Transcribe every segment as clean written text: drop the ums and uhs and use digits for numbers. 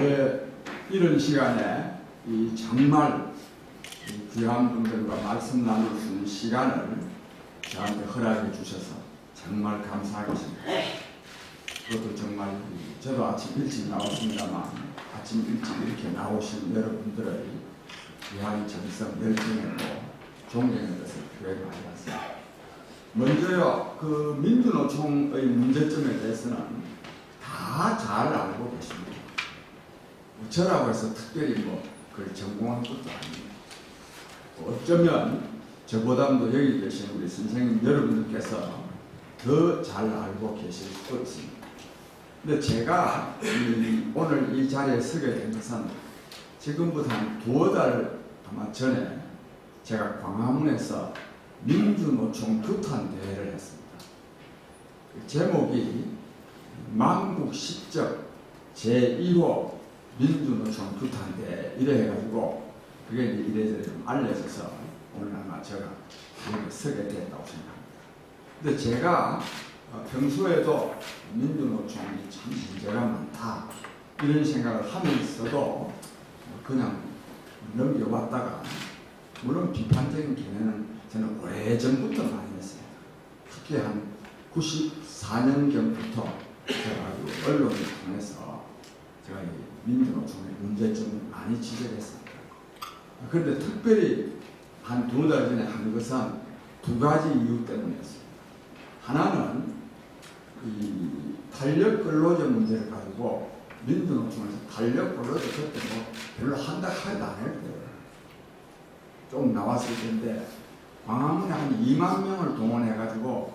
왜 이런 시간에 이 정말 귀한 분들과 말씀 나눌 수 있는 시간을 저한테 허락해 주셔서 정말 감사하겠습니다. 그것도 정말 저도 아침 일찍 나왔습니다만 아침 일찍 이렇게 나오신 여러분들의 귀한 정성, 열정에도 존경의 것을 교회에 많이 봤습니다. 먼저요, 그 민주노총의 문제점에 대해서는 다 잘 알고 계십니다. 저라고 해서 특별히 그걸 전공한 것도 아닙니다. 어쩌면 저보다도 여기 계신 우리 선생님 여러분들께서 더 잘 알고 계실 수 있습니다. 근데 제가 오늘 이 자리에 서게 된 것은 지금부터 한 2달 아마 전에 제가 광화문에서 민주노총 규탄 대회를 했습니다. 그 제목이 만국 시적 제1호 민주노총 규탄 대회 이래 해가지고 그게 이래저래 좀 알려져서 오늘 아마 제가 여기 서게 됐다고 생각합니다. 근데 제가 평소에도 민주노총이 참 문제가 많다 이런 생각을 하면서도 그냥 넘겨왔다가 물론 비판적인 견해는 저는 오래전부터 많이 했습니다. 특히 한 94년경부터 제가 아주 언론을 통해서 제가 이 민주노총의 문제점을 많이 지적했습니다. 그런데 특별히 한 2달 전에 한 것은 2가지 이유 때문이었습니다. 하나는 이 탄력 근로제 문제를 가지고 민주노총에서 탄력 근로제 그때 별로 한다 하지도 안 했대요. 좀 나왔을 텐데 광화문에 한 2만 명을 동원해가지고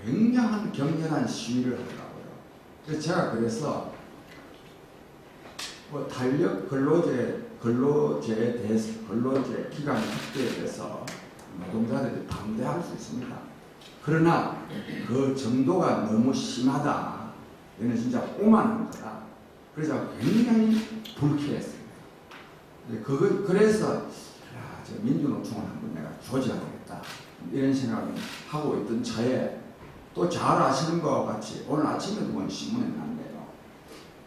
굉장한 격렬한 시위를 하더라고요. 그래서 제가 그래서 탄력 근로제에 대해서 근로제 기간 확대에 대해서 노동자들이 반대할 수 있습니다. 그러나 그 정도가 너무 심하다. 이는 진짜 오만한 거다. 그래서 굉장히 불쾌했습니다. 그래서 저 민주노총을 한번 내가 조져야 되겠다. 이런 생각을 하고 있던 차에 또 잘 아시는 것과 같이 오늘 아침에도 본 신문에 났네요.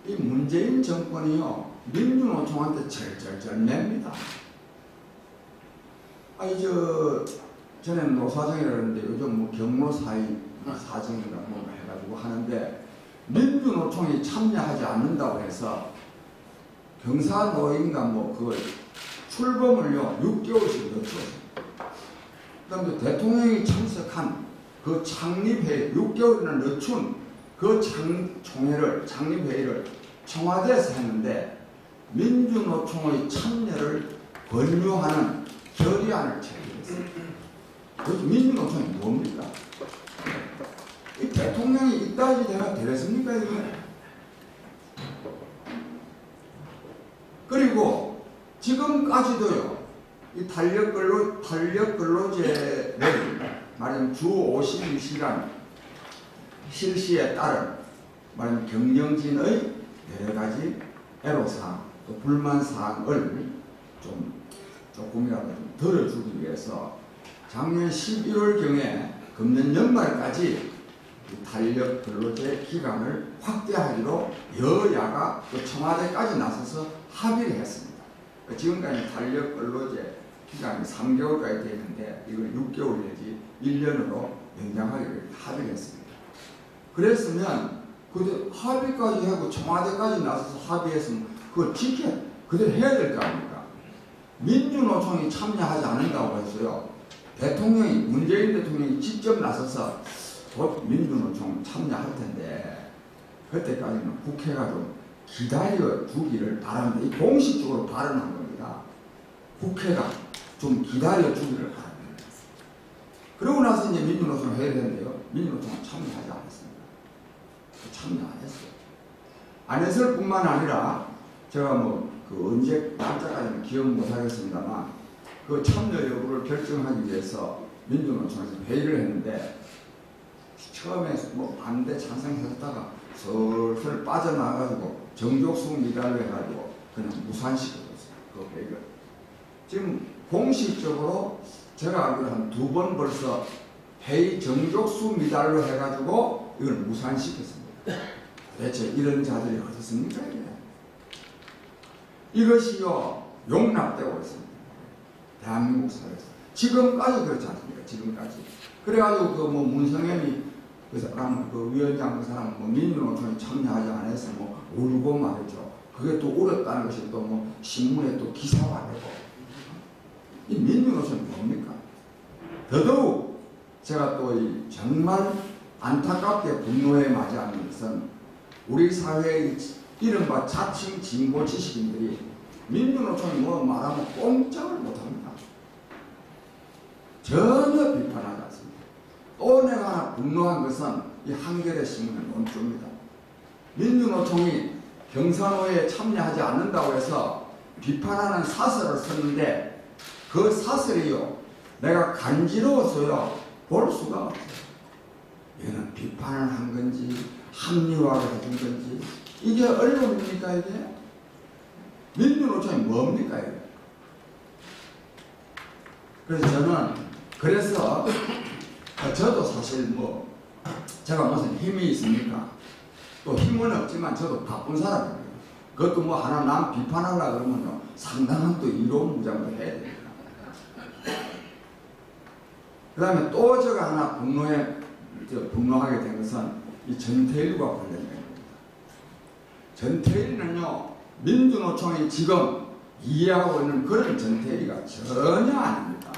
이 문재인 정권이요 민주노총한테 절절절 냅니다. 전에는 노사정이라고 했는데 요즘 경로사정인가 해가지고 하는데 민주노총이 참여하지 않는다고 해서 경사노인가 그걸 출범을요 6개월씩 늦췄습니다. 그 다음에 대통령이 참석한 그 창립회의 6개월이나 늦춘 그 창립회의를 청와대에서 했는데 민주노총의 참여를 권유하는 결의안을 제기했습니다. 그래서 민주노총이 뭡니까? 이 대통령이 이따지 되나 되겠습니까? 이거? 그리고 지금까지도요, 이 탄력 근로제를 말하자면 주 52시간 실시에 따른 말하자면 경영진의 여러 가지 애로사항, 또 불만사항을 조금이라도 좀 덜어주기 위해서 작년 11월경에 금년 연말까지 탄력 근로제 기간을 확대하기로 여야가 또 청와대까지 나서서 합의를 했습니다. 지금까지 탄력 근로제 기간이 3개월까지 되어 있는데 이걸 6개월 내지 1년으로 연장하기로 합의를 했습니다. 그랬으면 그 합의까지 하고 청와대까지 나서서 합의했으면 그걸 그대로 해야 될 거 아닙니까? 민주노총이 참여하지 않는다고 해서요. 문재인 대통령이 직접 나서서 곧 민주노총 참여할 텐데 그때까지는 국회가 좀 기다려 주기를 바랍니다. 이 공식적으로 발언한 겁니다. 국회가 좀 기다려 주기를 바랍니다. 그러고 나서 이제 민주노총 해야 되는데요. 민주노총은 참여하지 않았습니다. 참여 안 했어요. 안 했을 뿐만 아니라 제가 언제 날짜까지는 기억 못 하겠습니다만 그 참여 여부를 결정하기 위해서 민주노총에서 회의를 했는데 처음에 반대 찬성했다가 슬슬 빠져나가가지고 정족수 미달로 해가지고 그냥 무산시켜줬어요. 그 회의를. 지금 공식적으로 제가 알기로 한 2번 벌써 회의 정족수 미달로 해가지고 이걸 무산시켰습니다. 대체 이런 자들이 어떻습니까? 이것이요 용납되고 있습니다. 대한민국 사회에서 지금까지 그렇지 않습니까? 지금까지. 그래가지고 그 뭐 문성현이 그 사람 그 위원장 그 사람 뭐 민주노총에 참여하지 않아서 뭐 울고 말이죠. 그게 또 울었다는 것이 또 뭐 신문에 또 기사가 되고 이 민주노총이 뭡니까? 더더욱 제가 또 이 정말 안타깝게 분노에 맞이하는 것은 우리 사회의 이른바 자칭 진보 지식인들이 민주노총이 뭐 말하면 꼼짝을 못합니다. 전혀 비판하지 않습니다. 또 내가 하나 분노한 것은 이 한겨레 신문의 논조입니다. 민주노총이 경산호에 참여하지 않는다고 해서 비판하는 사설을 썼는데 그 사설이요 내가 간지러워서요 볼 수가 없어요. 얘는 비판을 한 건지 합리화를 해준 건지 이게 언론입니까 이게? 민주노총이 뭡니까 이게? 그래서 저는 저도 사실 뭐 제가 무슨 힘이 있습니까? 또 힘은 없지만 저도 바쁜 사람입니다. 그것도 뭐 하나 남 비판하려고 그러면요 상당한 또 이로운 무장을 해야 됩니다. 그 다음에 또 제가 하나 분노하게 된 것은 이 전태일과 관련된 겁니다. 전태일은요 민주노총이 지금 이해하고 있는 그런 전태일이가 전혀 아닙니다.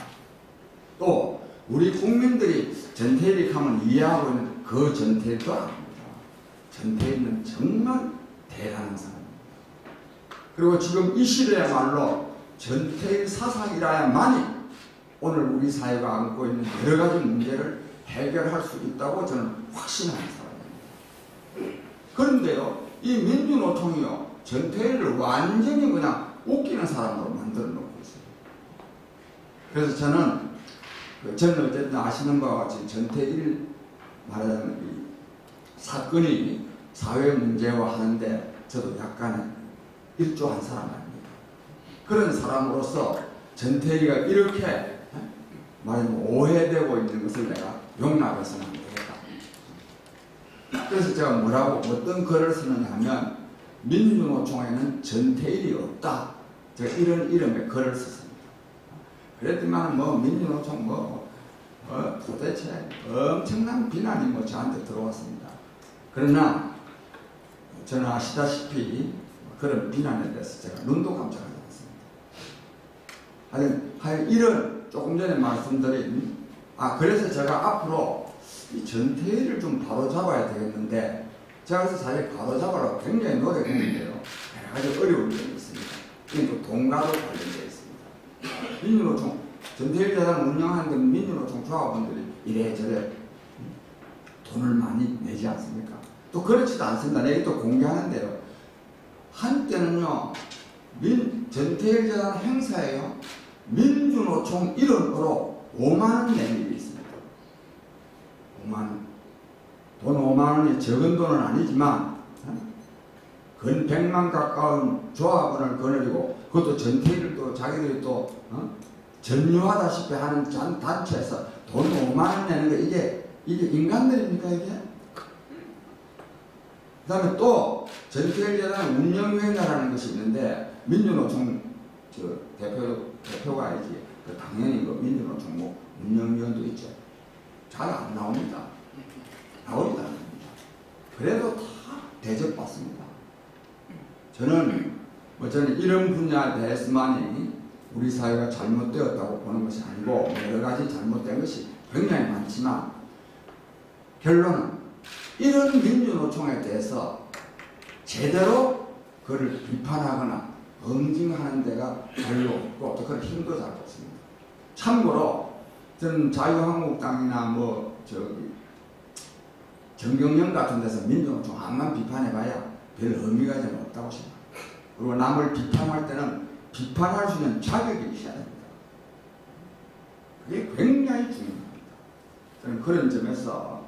또 우리 국민들이 전태일이 하면 이해하고 있는 그 전태일도 아닙니다. 전태일은 정말 대단한 사람입니다. 그리고 지금 이 시대야말로 전태일 사상이라야만이 오늘 우리 사회가 안고 있는 여러 가지 문제를 해결할 수 있다고 저는 확신하는 사람입니다. 그런데요, 이 민주노총이요, 전태일을 완전히 그냥 웃기는 사람으로 만들어 놓고 있어요. 그래서 저는 어쨌든 아시는 바와 같이 전태일 말하자면 이 사건이 사회 문제화 하는데 저도 약간 일조한 사람 아닙니다. 그런 사람으로서 전태일이가 이렇게 말하자면 오해되고 있는 것을 내가 용납해서는 안 되겠다. 그래서 제가 어떤 글을 쓰느냐 하면 민주노총에는 전태일이 없다. 제가 이런 이름의 글을 썼습니다. 그랬지만 뭐 민주노총 도대체 엄청난 비난이 저한테 들어왔습니다. 그러나 저는 아시다시피 그런 비난에 대해서 제가 눈도 깜짝하지 않습니다. 하여튼 이런 조금 전에 말씀드린 그래서 제가 앞으로 이 전태일을 좀 바로잡아야 되겠는데 제가 그래서 사실 바로잡으려고 굉장히 노력했는데요. 여러 가지 어려운 점이 있습니다. 이건 또 돈과도 관련되어 있습니다. 민주노총 전태일 재단 운영하는 데 민주노총 조합원들이 이래저래 돈을 많이 내지 않습니까? 또 그렇지도 않습니다. 내가 또 공개하는데요. 한때는요, 전태일 재단 행사에요, 민주노총 이름으로 5만원 낸 일이 있습니다. 5만원. 돈 5만원이 적은 돈은 아니지만, 근 100만 가까운 조합원을 거느리고, 그것도 전태일을 또 자기들이 또, 전유하다시피 하는 단체에서 돈 5만원 내는 게 이게 인간들입니까, 이게? 그 다음에 또 전태일 재단 운영위원회라는 것이 있는데 민주노총 대표가 아니지 당연히 민주노총 운영위원도 있죠. 잘 안 나옵니다. 나오지도 않습니다. 그래도 다 대접받습니다. 저는 이런 분야에 대해서만이 우리 사회가 잘못되었다고 보는 것이 아니고 여러 가지 잘못된 것이 굉장히 많지만 결론은 이런 민주노총에 대해서 제대로 그를 비판하거나 응징하는 데가 별로 없고 또 그런 힘도 잘 없습니다. 참고로 저는 자유한국당이나 정경련 같은 데서 민주노총 암만 비판해봐야 별 의미가 좀 없다고 생각합니다. 그리고 남을 비판할 때는 비판할 수 있는 자격이 있어야 됩니다. 그게 굉장히 중요합니다. 저는 그런 점에서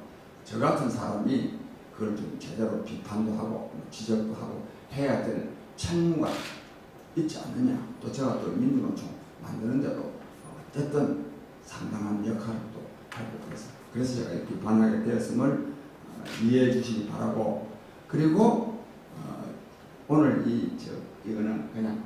저 같은 사람이 그걸 좀 제대로 비판도 하고 지적도 하고 해야 될 책무가 있지 않느냐. 또 제가 또 민주노총 만드는데도 어쨌든 상당한 역할을 또 하고 그래서 제가 비판하게 되었음을 이해해 주시기 바라고, 그리고 오늘 이거는 그냥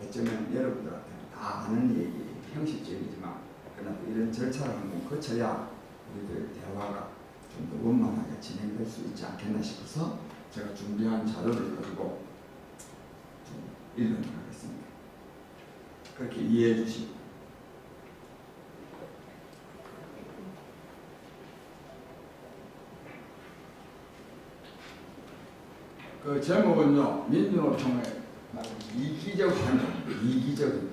어쩌면 여러분들한테는 다 아는 얘기, 형식적이지만 그러나 이런 절차를 한번 거쳐야 우리들의 대화가 좀 더 원만하게 진행될 수 있지 않겠나 싶어서 제가 준비한 자료를 가지고 좀 읽어드리겠습니다. 그렇게 이해해 주시고. 그 제목은요, 민주노총의 이기적 환경, 이기적인,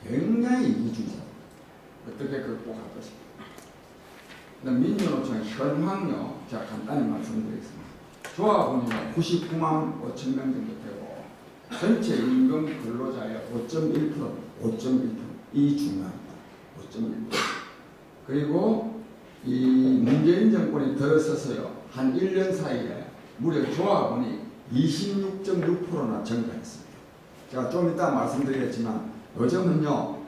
굉장히 이기주의자. 어떻게 극복할 것인가. 민주노총의 현황요, 제가 간단히 말씀드리겠습니다. 조합원이 99만 5천 명 정도 되고, 전체 임금 근로자의 5.1%, 이 중요합니다. 5.1%. 그리고 이 문재인 정권이 들어서서요, 한 1년 사이에 무려 조합원이 26.6%나 증가했습니다. 제가 좀 이따 말씀드리겠지만 요즘은요,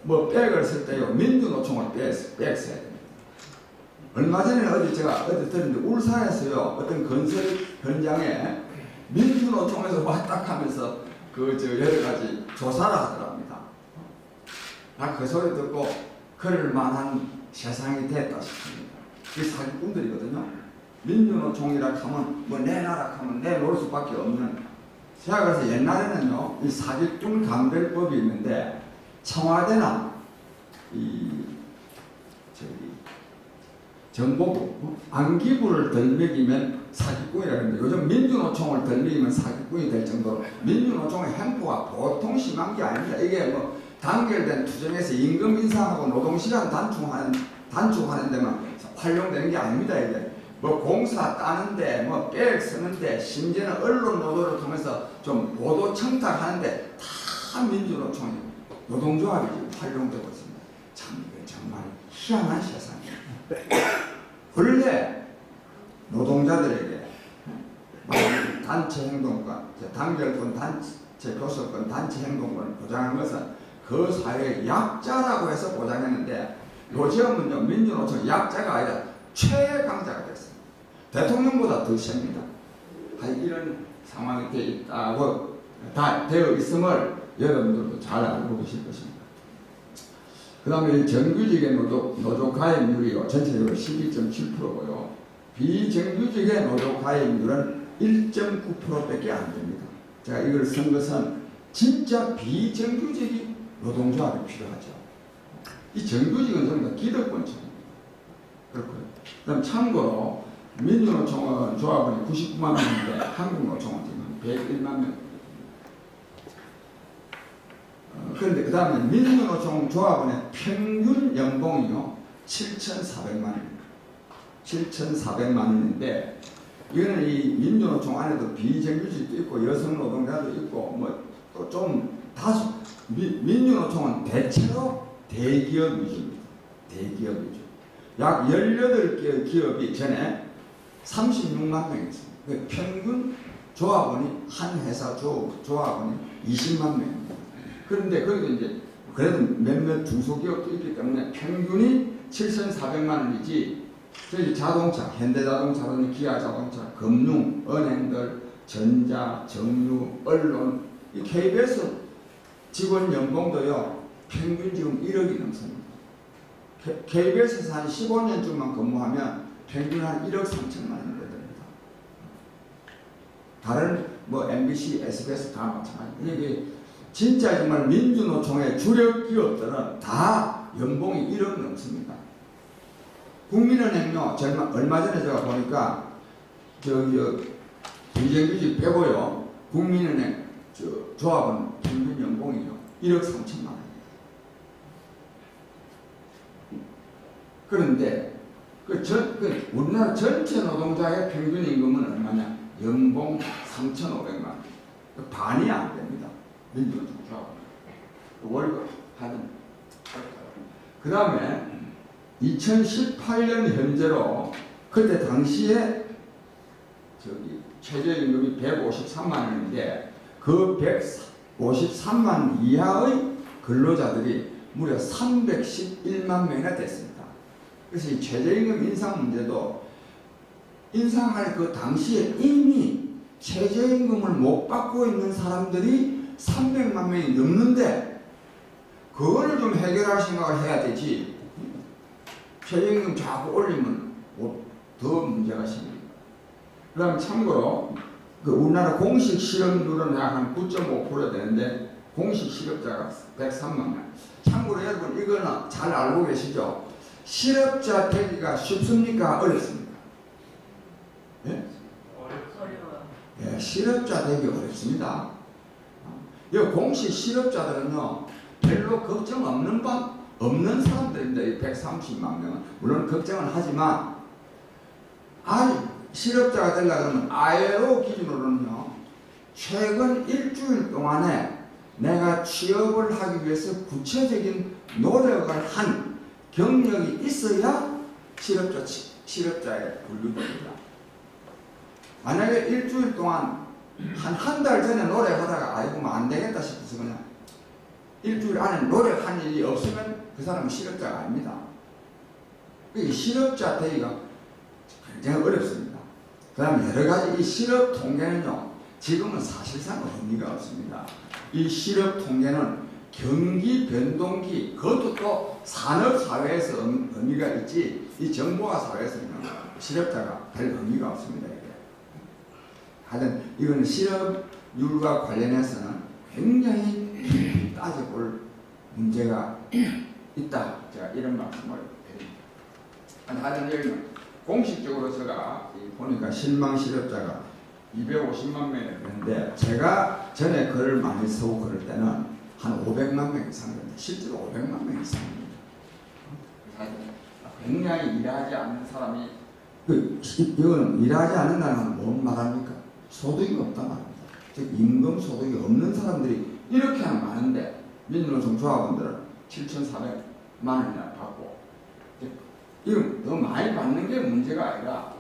뭐 백을 쓸 때요, 민주노총을 백 써야 됩니다. 얼마 전에 제가 어디 들었는데 울산에서요, 어떤 건설 현장에 민주노총에서 왔다 하면서 여러 가지 조사를 하더랍니다. 그 소리 듣고 그럴 만한 세상이 됐다 싶습니다. 이 사기꾼들이거든요. 민주노총이라 하면 뭐 내 나라 하면 내놓을 수밖에 없는. 제가 그래서 옛날에는요, 이 사기꾼 감별법이 있는데 청와대나 정보부, 안기부를 덜먹이면 사기꾼이라고 하는데 요즘 민주노총을 덜먹이면 사기꾼이 될 정도로 민주노총의 행포가 보통 심한 게 아닙니다. 이게 뭐 단결된 투쟁에서 임금 인상하고 노동시간 단축하는 데만 활용되는 게 아닙니다. 이게 뭐 공사 따는데, 뭐 계획 쓰는데, 심지어는 언론 노조를 통해서 좀 보도 청탁하는데 다 민주노총이 노동조합이 활용되고 있습니다. 참 정말 희한한 세상입니다. 원래 노동자들에게 단체 행동권, 단결권, 단체 교섭권, 단체 행동권을 보장한 것은 그 사회의 약자라고 해서 보장했는데 요즘은요, 민주노총 약자가 아니라 최강자가 됐습니다. 대통령보다 더 셉니다. 이런 상황이 되어 있음을 여러분들도 잘 알고 계실 것입니다. 그 다음에 정규직의 노조 가입률이요, 전체적으로 12.7%고요. 비정규직의 노조 가입률은 1.9%밖에 안 됩니다. 제가 이걸 쓴 것은 진짜 비정규직이 노동조합이 필요하죠. 이 정규직은 전부 다 기득권층입니다. 그렇고요. 그다음 참고로 민주노총은 조합원이 99만 명인데 한국노총은 지금 101만 명. 그런데 그 다음에 민주노총 조합원의 평균 연봉이요 7,400만 원입니다. 7,400만 원인데 이거는 이 민주노총 안에도 비정규직도 있고 여성 노동자도 있고 뭐 또 좀 다수 민주노총은 대체로 대기업 위주입니다. 대기업 위주. 약 18개 기업이 전에 36만 명이었습니다. 평균 조합원이 한 회사 조합원이 20만 명입니다. 그런데 거기도 이제 그래도 몇몇 중소기업도 있기 때문에 평균이 7,400만 원이지 저희 자동차, 현대자동차라든지 기아자동차, 금융, 은행들, 전자, 정유, 언론, 이 KBS 직원 연봉도요 평균 지금 1억이 넘습니다. KBS에서 한 15년쯤만 근무하면 평균 한 1억 3천만 원 됩니다. 다른 뭐 MBC, SBS 다 마찬가지입니다. 이게 진짜 정말 민주노총의 주력 기업들은 다 연봉이 1억 넘습니다. 국민은행요, 얼마 전에 제가 보니까 비정규직 빼고요, 국민은행 조합은 평균 연봉이요 1억 3천만 원. 그런데 우리나라 전체 노동자의 평균 임금은 얼마냐? 연봉 3,500만 원. 반이 안 됩니다. 민주노총 조합은. 월급 하든. 그 다음에 2018년 현재로 그때 당시에 최저임금이 153만 원인데 그 153만 이하의 근로자들이 무려 311만 명이나 됐습니다. 그래서 이 최저임금 인상 문제도 인상할 그 당시에 이미 최저임금을 못 받고 있는 사람들이 300만 명이 넘는데 그거를 좀 해결할 생각을 해야 되지. 최저임금 자꾸 올리면 더 문제가 생깁니다. 그 다음에 참고로 그 우리나라 공식 실업률은 약 한 9.5% 되는데 공식 실업자가 103만 명. 참고로 여러분 이거는 잘 알고 계시죠? 실업자 되기가 쉽습니까? 어렵습니까? 예? 어려워요. 예, 실업자 되기 어렵습니다. 이 공식 실업자들은요 별로 걱정 없는 사람들인데 130만 명은 물론 걱정은 하지만 실업자가 되려고 하면 ILO 기준으로는요 최근 일주일 동안에 내가 취업을 하기 위해서 구체적인 노력을 한 경력이 있어야 실업자에 분류됩니다. 만약에 일주일 동안 한 달 전에 노력하다가 아이고 뭐 안 되겠다 싶어서 그냥 일주일 안에 노력한 일이 없으면 그 사람은 실업자가 아닙니다. 실업자 되기가 굉장히 어렵습니다. 그 다음에 여러 가지 이 실업 통계는요 지금은 사실상 의미가 없습니다. 이 실업 통계는 경기 변동기, 그것도 또 산업사회에서 의미가 있지, 이 정보화 사회에서는 실업자가 별 의미가 없습니다. 이게. 하여튼 이건 실업률과 관련해서는 굉장히 깊이 따져볼 문제가 있다. 제가 이런 말씀을 드립니다. 하여튼 여기는 공식적으로 제가 보니까 실망 실업자가 250만 명이었는데 제가 전에 글을 많이 쓰고 그럴 때는 한 500만 명 이상이었는데 실제로 500만 명 이상입니다. 굉장히 일하지 않는 사람이 이거는 일하지 않는다는 건 뭔 말합니까? 소득이 없다 말입니다. 즉 임금 소득이 없는 사람들이 이렇게 많은데 민주노총 조합원들은 7,400만 원이나 받고 이건 더 많이 받는 게 문제가 아니라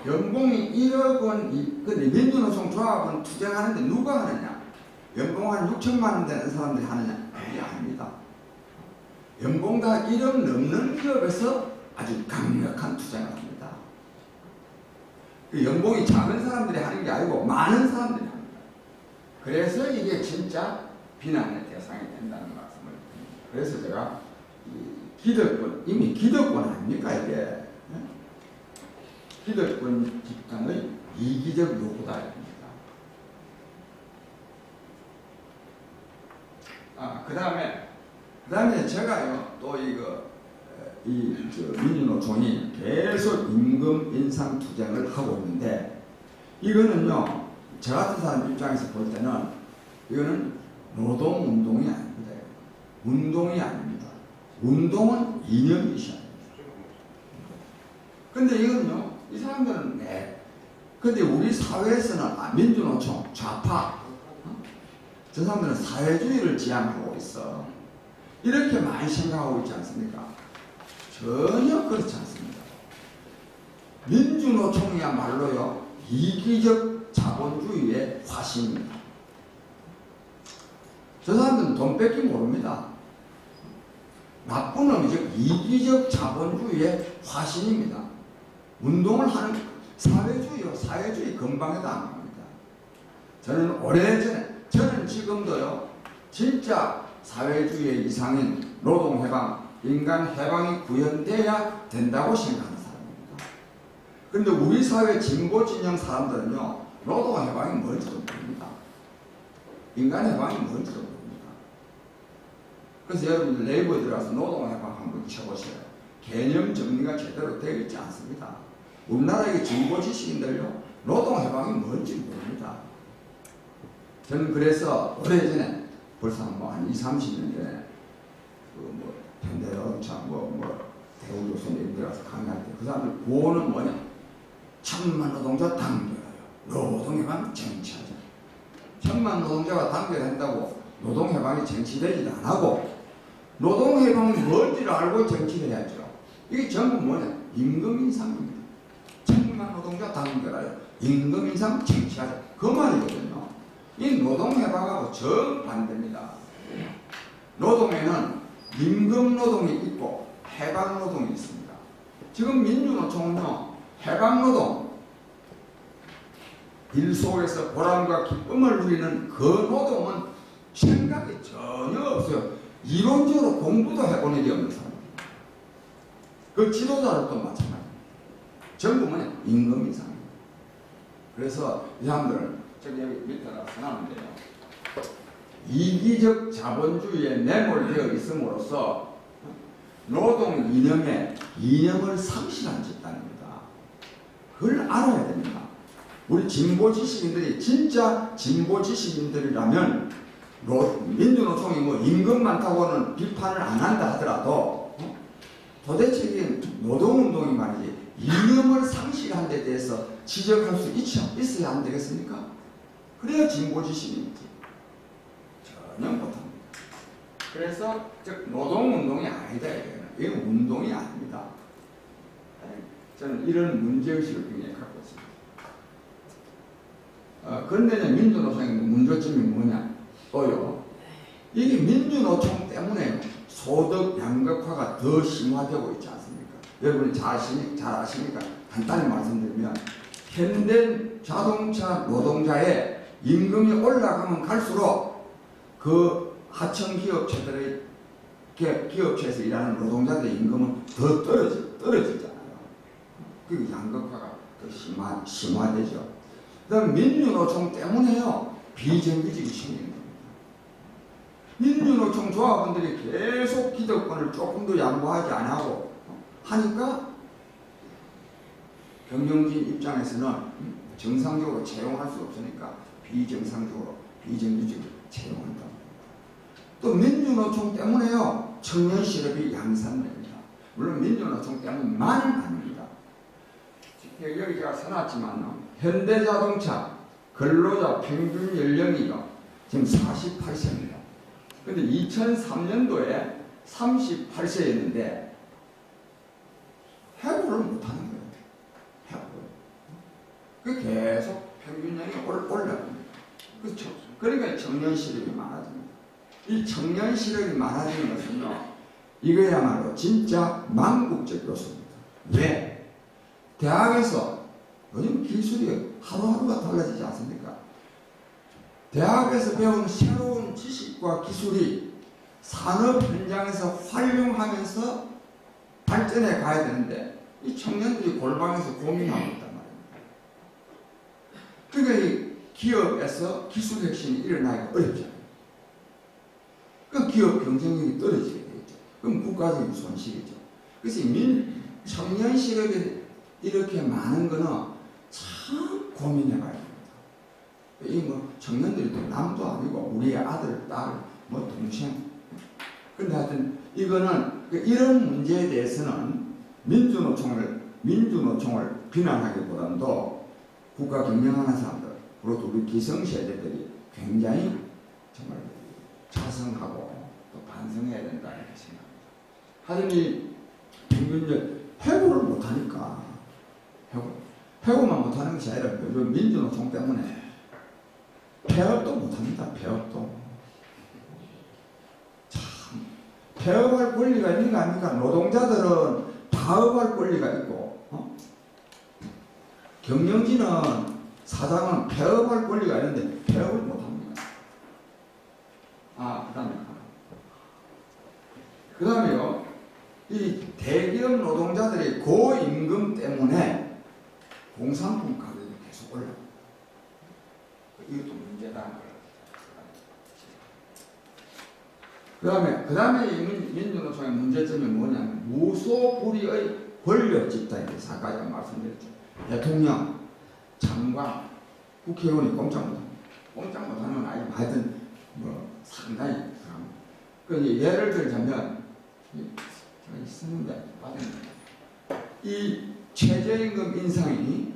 연봉이 1억 원, 근데 민주노총 조합은 투쟁하는데 누가 하느냐? 연봉 한 6천만 원 되는 사람들이 하느냐? 그게 아닙니다. 연봉 다 1억 넘는 기업에서 아주 강력한 투쟁을 합니다. 그 연봉이 작은 사람들이 하는 게 아니고 많은 사람들이 합니다. 그래서 이게 진짜 비난의 대상이 된다는 말씀을 드립니다. 그래서 제가 기득권, 이미 기득권 아닙니까 이게? 기득권 집단의 이기적 요구다입니다. 그 다음에 제가요 또 민주노총이 계속 임금 인상 투쟁을 하고 있는데 이거는요 저 같은 사람 입장에서 볼 때는 이거는 노동운동이 아닙니다. 운동이 아닙니다. 운동은 이념이 있어야 됩니다. 근데 이거는요 이 사람들은 근데 우리 사회에서는 민주노총 좌파 저 사람들은 사회주의를 지향하고 있어. 이렇게 많이 생각하고 있지 않습니까? 전혀 그렇지 않습니다. 민주노총이야말로요 이기적 자본주의의 화신입니다. 저 사람들은 돈 뺏기 모릅니다. 나쁜 놈이 즉 이기적 자본주의의 화신입니다. 운동을 하는 사회주의 근방에도 안 갑니다. 저는 오래전에 저는 지금도요 진짜 사회주의의 이상인 노동해방, 인간해방이 구현돼야 된다고 생각하는 사람입니다. 그런데 우리 사회 진보 진영 사람들은요 노동해방이 뭔지도 모릅니다. 인간해방이 뭔지도 모릅니다. 그래서 여러분들 네이버에 들어가서 노동해방 한번 쳐보세요. 개념 정리가 제대로 되어 있지 않습니다. 우리나라의 진보 지식인들요 노동해방이 뭔지 모릅니다. 저는 그래서 오래전에 벌써 한 20, 30년 전에 현대노총 대우조선 이런 데 가서 강의할 때 그 사람들 구호는 뭐냐? 천만 노동자 단결하여 노동해방 쟁취하자. 천만 노동자가 단결한다고 노동해방이 쟁취되지도 안 하고 노동해방이 뭔지를 알고 쟁취해야죠. 이게 전부 뭐냐? 임금 인상입니다. 천만 노동자 단결하여 임금 인상 쟁취하자. 그 말이거든요. 이 노동해방하고 정반대입니다. 노동에는 임금 노동이 있고 해방 노동이 있습니다. 지금 민주노총은요 해방 노동 일 속에서 보람과 기쁨을 누리는 그 노동은 생각이 전혀 없어요. 이론적으로 공부도 해본 일이 없는 사람입니다. 그 지도자도 또 마찬가지입니다. 전부 뭐냐? 임금 이상입니다. 그래서 이 사람들은 저기 여기 밑에다 써놨는데요. 이기적 자본주의에 매몰되어 있음으로써 노동 이념을 상실한 집단입니다. 그걸 알아야 됩니다. 우리 진보 지식인들이 진짜 진보 지식인들이라면 민주노총이 뭐 임금 많다고는 비판을 안 한다 하더라도 도대체 이게 노동운동이 말이지 이념을 상실한 데 대해서 지적할 수 있어야 안 되겠습니까? 그래야 진보 지식인이지. 전혀 못합니다. 그래서 즉 노동운동이 아니다 이건 운동이 아닙니다. 저는 이런 문제의식을 굉장히 갖고 있습니다. 그런데 민주노총의 문제점이 뭐냐? 또요. 이게 민주노총 때문에 소득 양극화가 더 심화되고 있지 않습니까? 여러분이 잘 아시니까 간단히 말씀드리면 현대 자동차 노동자의 임금이 올라가면 갈수록 그 하청 기업체에서 일하는 노동자들의 임금은 더 떨어지잖아요. 그 양극화가 더 심화되죠. 그다음 민주노총 때문에요. 비정규직이 생기는 겁니다. 민주노총 조합원들이 계속 기득권을 조금도 양보하지 안 하고 하니까 경영진 입장에서는 정상적으로 채용할 수 없으니까 비정규직을 채용한다. 또 민주노총 때문에요. 청년 실업이 양산됩니다. 물론 민주노총 때문만은 아닙니다. 여기 제가 써놨지만 현대자동차 근로자 평균 연령이요 지금 48세입니다. 근데 2003년도에 38세였는데 해고를 못하는 거예요. 그 계속 평균 연령이 올라갑니다. 그렇죠. 그러니까 청년 실업이 많아집니다. 이 청년 실업이 많아지는 것은요, 이거야말로 진짜 망국적 요소입니다. 왜? 대학에서 요즘 기술이 하루하루가 달라지지 않습니까? 대학에서 배운 새로운 지식과 기술이 산업 현장에서 활용하면서 발전해 가야 되는데 이 청년들이 골방에서 고민하고 있단 말입니다. 그러니까 이 기업에서 기술 혁신이 일어나기가 어렵잖아요. 그럼 기업 경쟁력이 떨어지게 되겠죠. 그럼 국가적인 손실이죠. 그래서 청년 실업이 이렇게 많은 거는 참 고민해 봐야 됩니다. 이 뭐 청년들이 또 남도 아니고 우리의 아들, 딸, 뭐 동생. 근데 하여튼 이거는 이런 문제에 대해서는 민주노총을 비난하기보다도 국가 경영하는 사람들, 그리고 우리 기성세대들이 굉장히 정말 자성하고 또 반성해야 된다 이렇게 생각합니다. 하여튼 이 평균적 해고를 못하니까 해고만 못하는 것이 아니라 민주노총 때문에 폐업도 못합니다. 폐업도 참 폐업할 권리가 있는 거 아닙니까? 노동자들은 파업할 권리가 있고 경영진은 사장은 폐업할 권리가 있는데 폐업을 못합니다. 그다음에요. 이 대기업 노동자들이 고임금 때문에 공산품 가격이 계속 올라갑니다. 이것도 문제다. 그 다음에 민주노총의 문제점이 뭐냐면 무소불위의 권력 집단입니다. 아까 제가 말씀드렸죠. 대통령, 장관, 국회의원이 꼼짝 못하는 건 아니고 하여튼 뭐 상당히 그 예를 들자면 제가 있었는데 빠졌는데 이 최저임금 인상이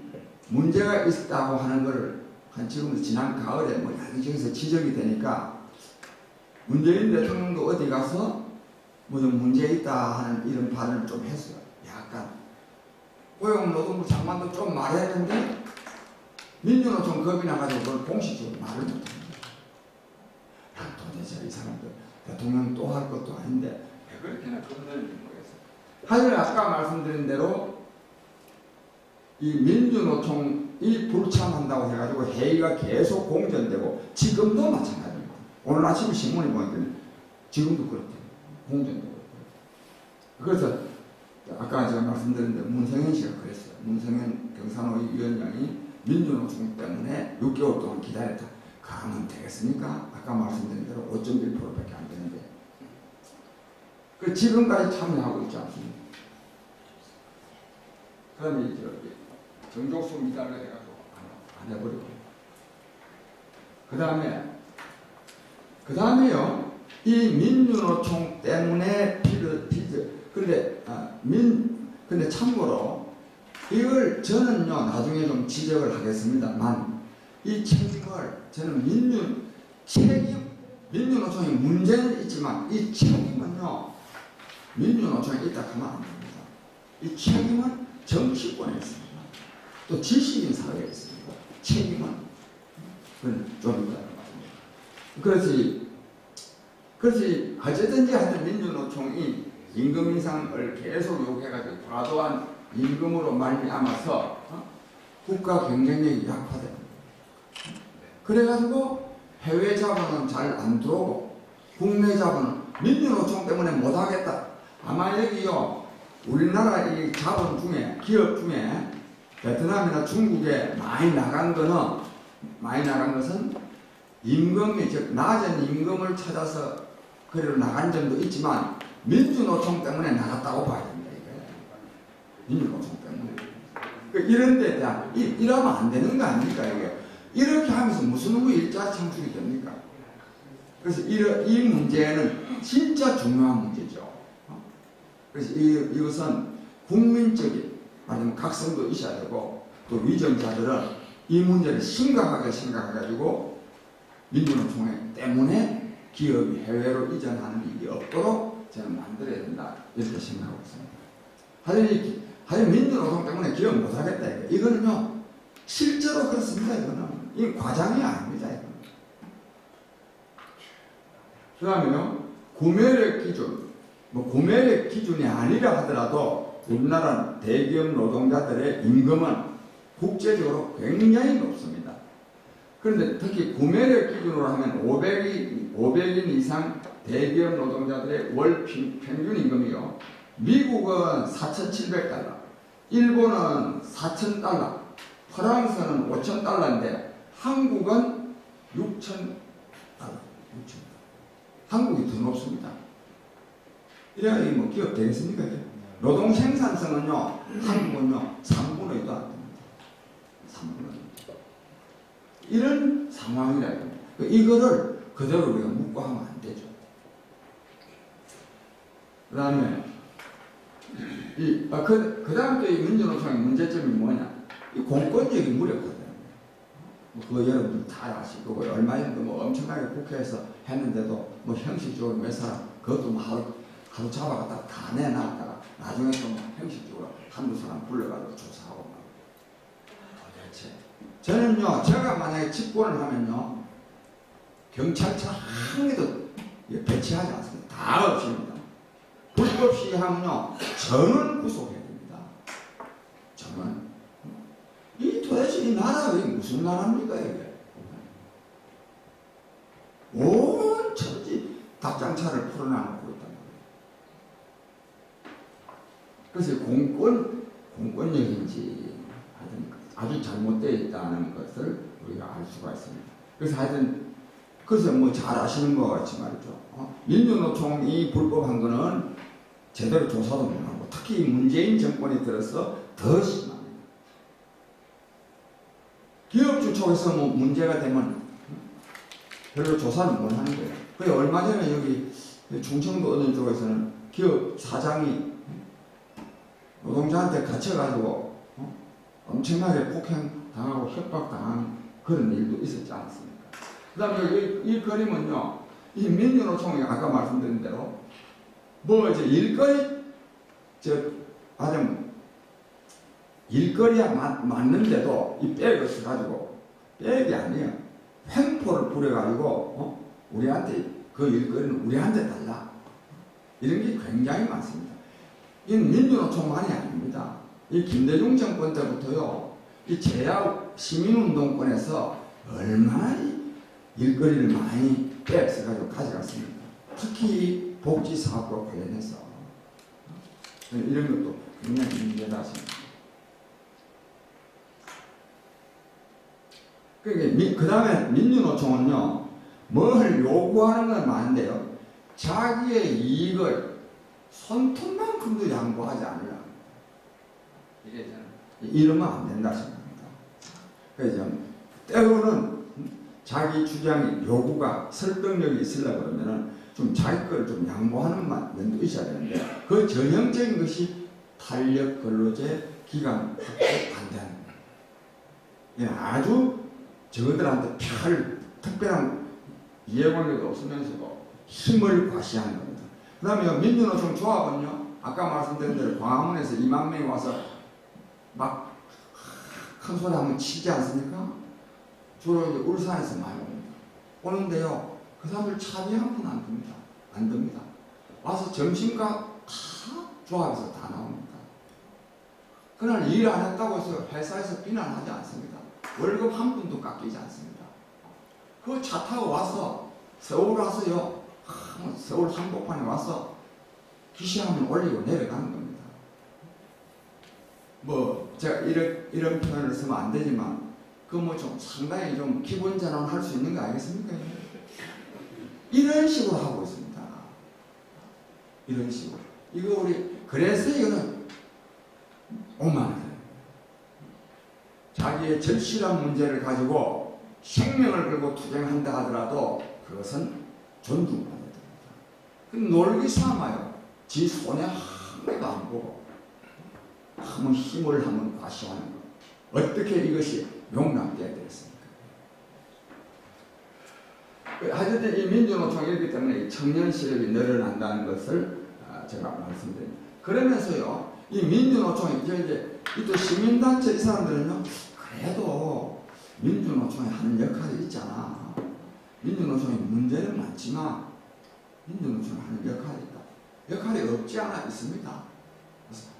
문제가 있다고 하는 것을 지금 지난 가을에 뭐 여기저기서 지적이 되니까 문재인 대통령도 어디 가서 뭐 좀 문제 있다 하는 이런 발언을 좀 했어요. 약간 고용노동부 장관도 좀 말했는데 민주노총 겁이 나가지고 그걸 공식적으로 말을 못합니다. 도대체 이 사람들 대통령 또 할 것도 아닌데 왜 그렇게나 겁내는지 모르겠어요. 하여간 아까 말씀드린 대로 이 민주노총 이 불참한다고 해가지고 회의가 계속 공전되고 지금도 마찬가지입니다. 오늘 아침에 신문에 보니까 지금도 그렇대요. 공전되고. 그래서 아까 제가 말씀드린 대로 문성현 씨가 그랬어요. 문성현 경산호 위원장이 민주노총 때문에 6개월 동안 기다렸다. 그러면 되겠습니까? 아까 말씀드린 대로 5.1%밖에 안 되는데. 그 지금까지 참여하고 있지 않습니까? 그다음에 이제 정족수 미달을 해가지고 안 해버리고. 그다음에요. 이 민주노총 때문에 근데 참고로 이걸 저는요 나중에 좀 지적을 하겠습니다만 이 책임을 저는 민주노총이 문제는 있지만 이 책임은요 민주노총에 있다 하면 안 됩니다. 이 책임은 정치권에 있습니다. 또 지식인 사회에 있습니다. 책임은 그건 좀 있다는 말입니다. 그래서 어쨌든지 하여튼 민주노총이 임금 인상을 계속 요구해가지고 과도한 임금으로 말미암아서 국가 경쟁력이 약화됩니다. 그래가지고 해외 자본은 잘 안 들어오고 국내 자본은 민주노총 때문에 못하겠다. 아마 여기요 우리나라 이 자본 중에 기업 중에 베트남이나 중국에 많이 나간 것은 임금이 즉 낮은 임금을 찾아서 그리로 나간 점도 있지만 민주노총 때문에 나갔다고 봐야 됩니다. 이게 민주노총 때문에. 이런 데 대한 이러면 안 되는 거 아닙니까 이게? 이렇게 하면서 무슨 일자리 창출이 됩니까? 그래서 이 문제는 진짜 중요한 문제죠. 그래서 이것은 국민적인 아니면 각성도 있어야 되고 또 위정자들은 이 문제를 심각하게 생각해가지고 민주노총 때문에 기업이 해외로 이전하는 일이 없도록 저는 만들어야 된다 이렇게 생각하고 있습니다. 하여튼 민주노총 때문에 기업 못하겠다 이거는요 실제로 그렇습니다. 이 과장이 아닙니다. 그 다음에요 구매력 기준 구매력 기준이 아니라 하더라도 우리나라 대기업 노동자들의 임금은 국제적으로 굉장히 높습니다. 그런데 특히 구매력 기준으로 하면 500인 이상 대기업 노동자들의 월 평균 임금이요. 미국은 4,700달러, 일본은 4,000달러, 프랑스는 5,000달러인데 한국은 6,000달러. 한국이 더 높습니다. 이래야 뭐 기업 되겠습니까? 노동 생산성은요, 한국은요, 3분의 1도 안 됩니다. 3분의 1. 이런 상황이라요. 이거를 그대로 우리가 묻고 하면 안 되죠. 그 다음에, 그 다음 또 이 민주노총의 문제점이 뭐냐? 이 공권력이 무력하다. 그거 여러분들 다 아시고, 얼마 전에 뭐 엄청나게 국회에서 했는데도 뭐 형식적으로 몇 사람, 그것도 뭐 하루 잡아갔다가 다 내놨다가 나중에 또 형식적으로 한두 사람 불러가지고 조사하고 막. 도대체. 저는요, 제가 만약에 집권을 하면요, 경찰차 한 개도 배치하지 않습니다. 다 없습니다. 불법 시위하면요, 저는 구속해야 됩니다. 저는. 이 도대체 이 나라가 무슨 나라입니까, 이게? 온 천지 닭장차를 풀어놔놓고 있단 말이에요. 그래서 공권력인지 아주 잘못되어 있다는 것을 우리가 알 수가 있습니다. 그래서 하여튼, 그래서 뭐 잘 아시는 것 같이 말이죠. 민주노총이 불법한 거는 제대로 조사도 못하고, 특히 문재인 정권이 들어서 더 심합니다. 기업주 쪽에서 뭐 문제가 되면 별로 조사는 못 하는 거예요. 그래 얼마 전에 여기 충청도 어느 쪽에서는 기업 사장이 노동자한테 갇혀가지고 엄청나게 폭행당하고 협박당한 그런 일도 있었지 않습니까? 그 다음에 이 그림은요, 이 민주노총이 아까 말씀드린 대로 뭐 이제 일거리야 맞는데도 이 백을 써가지고, 백이 아니에요. 횡포를 부려가지고, 우리한테, 그 일거리는 우리한테 달라. 이런 게 굉장히 많습니다. 이 민주노총만이 아닙니다. 이 김대중 정권 때부터요, 이 제약 시민운동권에서 얼마나 일거리를 많이 빼앗아가지고 가져갔습니까? 특히 복지사업과 관련해서 이런 것도 굉장히 문제다 생각합니다. 그 다음에 민주노총은요, 뭘 요구하는 건 많은데요, 자기의 이익을 손톱만큼도 양보하지 않으려고. 이러면 안 된다 생각합니다. 그래서 때로는 자기 주장이 요구가 설득력이 있으려고 그러면은 좀 자기 걸 좀 양보하는 면도 있어야 되는데, 그 전형적인 것이 탄력 근로제 기간 확대 반대하는 거예요. 아주 저들한테 별 특별한 이해관계도 없으면서도 힘을 과시하는 겁니다. 그 다음에 민주노총 조합은요, 아까 말씀드린 대로 광화문에서 2만 명이 와서 막 큰 소리 한번 치지 않습니까? 주로 이제 울산에서 많이 옵니다. 오는데요, 그 사람들 차비 한 푼 안 듭니다. 안 듭니다. 와서 점심값 다 조합에서 다 나옵니다. 그날 일 안 했다고 해서 회사에서 비난하지 않습니다. 월급 한 푼도 깎이지 않습니다. 그 차 타고 와서 서울 와서요, 서울 한복판에 와서 기시하면 올리고 내려가는 겁니다. 뭐 제가 이런 표현을 쓰면 안 되지만 그 뭐 좀 상당히 좀 기본 전환할 수 있는 거 아니겠습니까? 이런 식으로 하고 있습니다. 이런 식으로. 이거 그래서 이거는 오만해요. 자기의 절실한 문제를 가지고 생명을 걸고 투쟁한다 하더라도 그것은 존중받아야 됩니다. 놀기 삼아요. 지 손에 한 개도 안 보고 한번 힘을 한번 과시하는 것. 어떻게 이것이 용납돼야 되겠습니까? 하여튼 이 민주노총이기 때문에 청년 실업이 늘어난다는 것을 제가 말씀드립니다. 그러면서요, 이 민주노총이 이제 또 시민단체 이 사람들은요, 그래도 민주노총이 하는 역할이 있잖아. 민주노총이 문제는 많지만 민주노총이 하는 역할이 있다. 역할이 없지 않아 있습니다.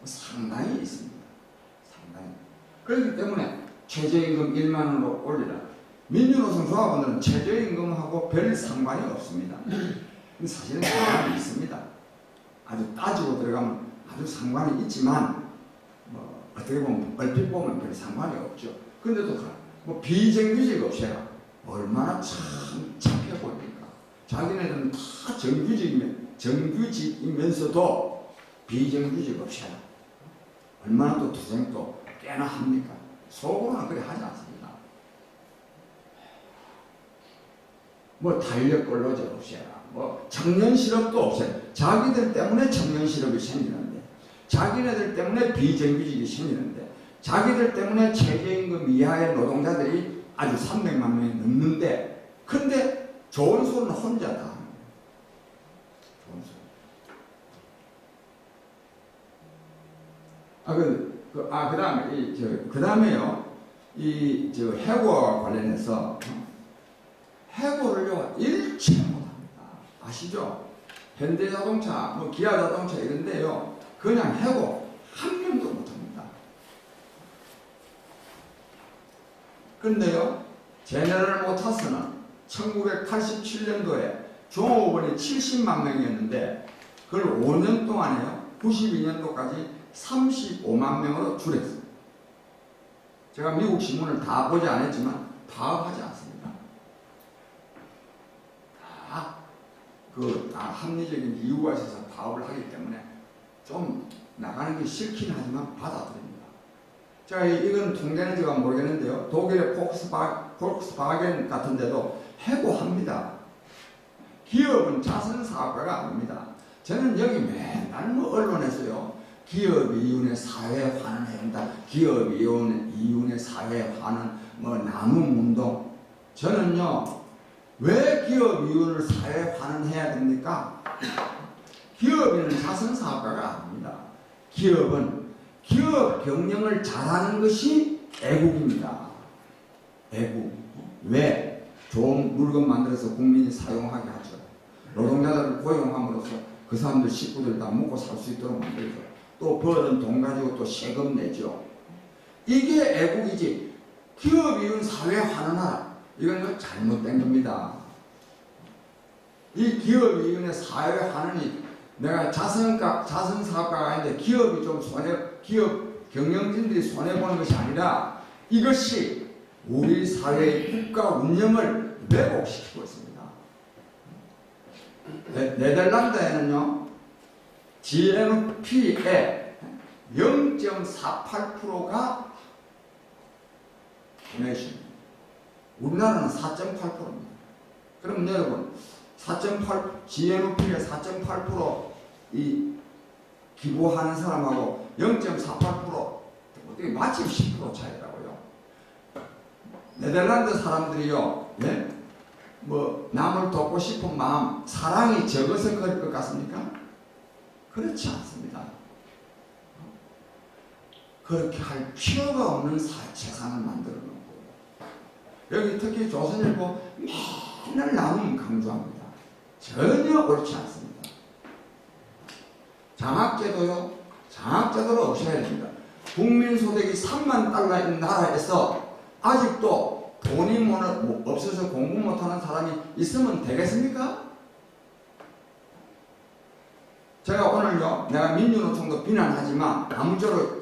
상당히 있습니다. 상당히. 그렇기 때문에 최저임금 1만 원으로 올리라. 민주노총 조합원들은 최저임금하고 별 상관이 없습니다. 근데 사실은 상관이 있습니다. 아주 따지고 들어가면 아주 상관이 있지만 뭐 어떻게 보면 얼핏 보면 별 상관이 없죠. 근데도 뭐 비정규직 없애라. 얼마나 참 착해 보입니까? 자기네들은 다 정규직이면서도 비정규직 없애라. 얼마나 또 투쟁도 꽤나 합니까? 속으로는 그래 하지 않습니다. 뭐 탄력 근로제 없애라. 뭐 청년 실업도 없애라. 자기들 때문에 청년 실업이 생기는데, 자기네들 때문에 비정규직이 생기는데, 자기들 때문에 최저임금 이하의 노동자들이 아주 300만 명이 넘는데, 근데 좋은 소리는 혼자 다 하는 거예요. 좋은 소리. 그 다음에요, 해고와 관련해서, 해고를요, 일체 못합니다. 아시죠? 현대자동차, 뭐 기아자동차 이런데요, 그냥 해고 한 명도 못합니다. 근데요, 제네럴 모터스는 1987년도에 종업원이 70만 명이었는데, 그걸 5년 동안에요, 92년도까지 35만 명으로 줄였습니다. 제가 미국 신문을 다 보지 않았지만 파악하지 않습니다. 다 합리적인 이유가 있어서 파업을 하기 때문에 좀 나가는 게 싫긴 하지만 받아들입니다. 자, 이건 통계는 제가 모르겠는데요. 독일의 폭스바겐 같은 데도 해고합니다. 기업은 자선사업가가 아닙니다. 저는 여기 맨날 뭐 언론에서요, 기업이윤의 사회화는 해야 된다. 기업이윤의 사회화는 뭐 남음운동. 저는요, 왜 기업이윤을 사회화는 해야 됩니까? 기업인은 자선사업가가 아닙니다. 기업은 기업 경영을 잘하는 것이 애국입니다. 애국. 왜? 좋은 물건 만들어서 국민이 사용하게 하죠. 노동자들을 고용함으로써 그 사람들 식구들 다 먹고 살 수 있도록 만들죠. 또 벌은 돈 가지고 또 세금 내죠. 이게 애국이지. 기업 이윤 사회 환원하라. 이건 잘못된 겁니다. 이 기업 이윤의 사회 환원이 내가 자선사업가가 아닌데 기업이 좀 기업 경영진들이 손해보는 것이 아니라 이것이 우리 사회의 국가 운영을 왜곡시키고 있습니다. 네덜란드에는요, GNP의 0.48%가 도네이션입니다. 우리나라는 4.8%입니다. 그럼 여러분, GNP의 4.8% 이 기부하는 사람하고 0.48% 어떻게 마치 10% 차이라고요. 네덜란드 사람들이요, 예? 뭐 남을 돕고 싶은 마음, 사랑이 적어서 그럴 것 같습니까? 그렇지 않습니다. 그렇게 할 필요가 없는 세상을 만들어 놓고, 여기 특히 조선일보 맨날 나눔 강조합니다. 전혀 옳지 않습니다. 장학제도요, 장학제도로 없애야 됩니다. 국민소득이 3만 달러인 나라에서 아직도 돈이 없어서 공부 못하는 사람이 있으면 되겠습니까? 제가 오늘요, 내가 민주노총도 비난하지만 아무쪼록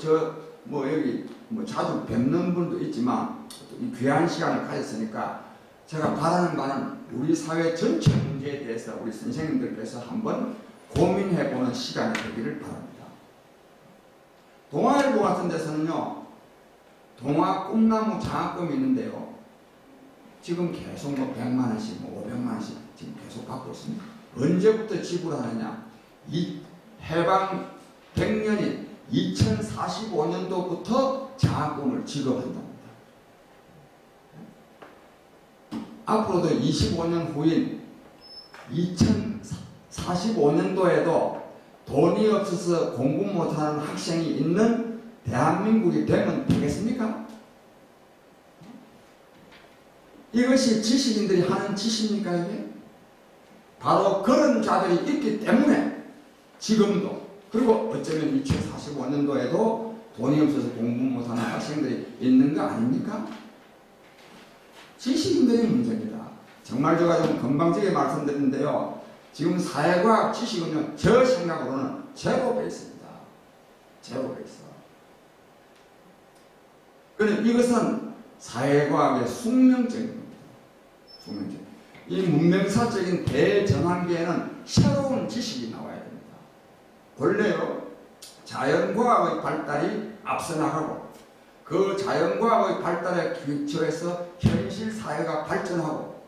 여기 자주 뵙는 분도 있지만 이 귀한 시간을 가졌으니까 제가 바라는 바는 우리 사회 전체 문제에 대해서 우리 선생님들께서 한번 고민해보는 시간이 되기를 바랍니다. 동아일보 같은 데서는요, 동아 꿈나무 장학금이 있는데요, 지금 계속 100만원씩 500만원씩 지금 계속 받고 있습니다. 언제부터 지불하느냐? 이 해방 100년인 2045년도부터 장학금을 지급한답니다. 앞으로도 25년 후인 2045년도에도 돈이 없어서 공부 못하는 학생이 있는 대한민국이 되면 되겠습니까? 이것이 지식인들이 하는 짓입니까? 이게? 바로 그런 자들이 있기 때문에 지금도, 그리고 어쩌면 2045년도에도 돈이 없어서 공부 못하는 학생들이 있는 거 아닙니까? 지식인들의 문제입니다. 정말 제가 좀 건방지게 말씀드리는데요, 지금 사회과학 지식은요, 저 생각으로는 제로 베이스입니다. 제로 베이스. 그런데 이것은 사회과학의 숙명적인 겁니다. 숙명적. 이 문명사적인 대전환기에는 새로운 지식이 나와야 됩니다. 원래요, 자연과학의 발달이 앞서 나가고 그 자연과학의 발달에 기초해서 현실 사회가 발전하고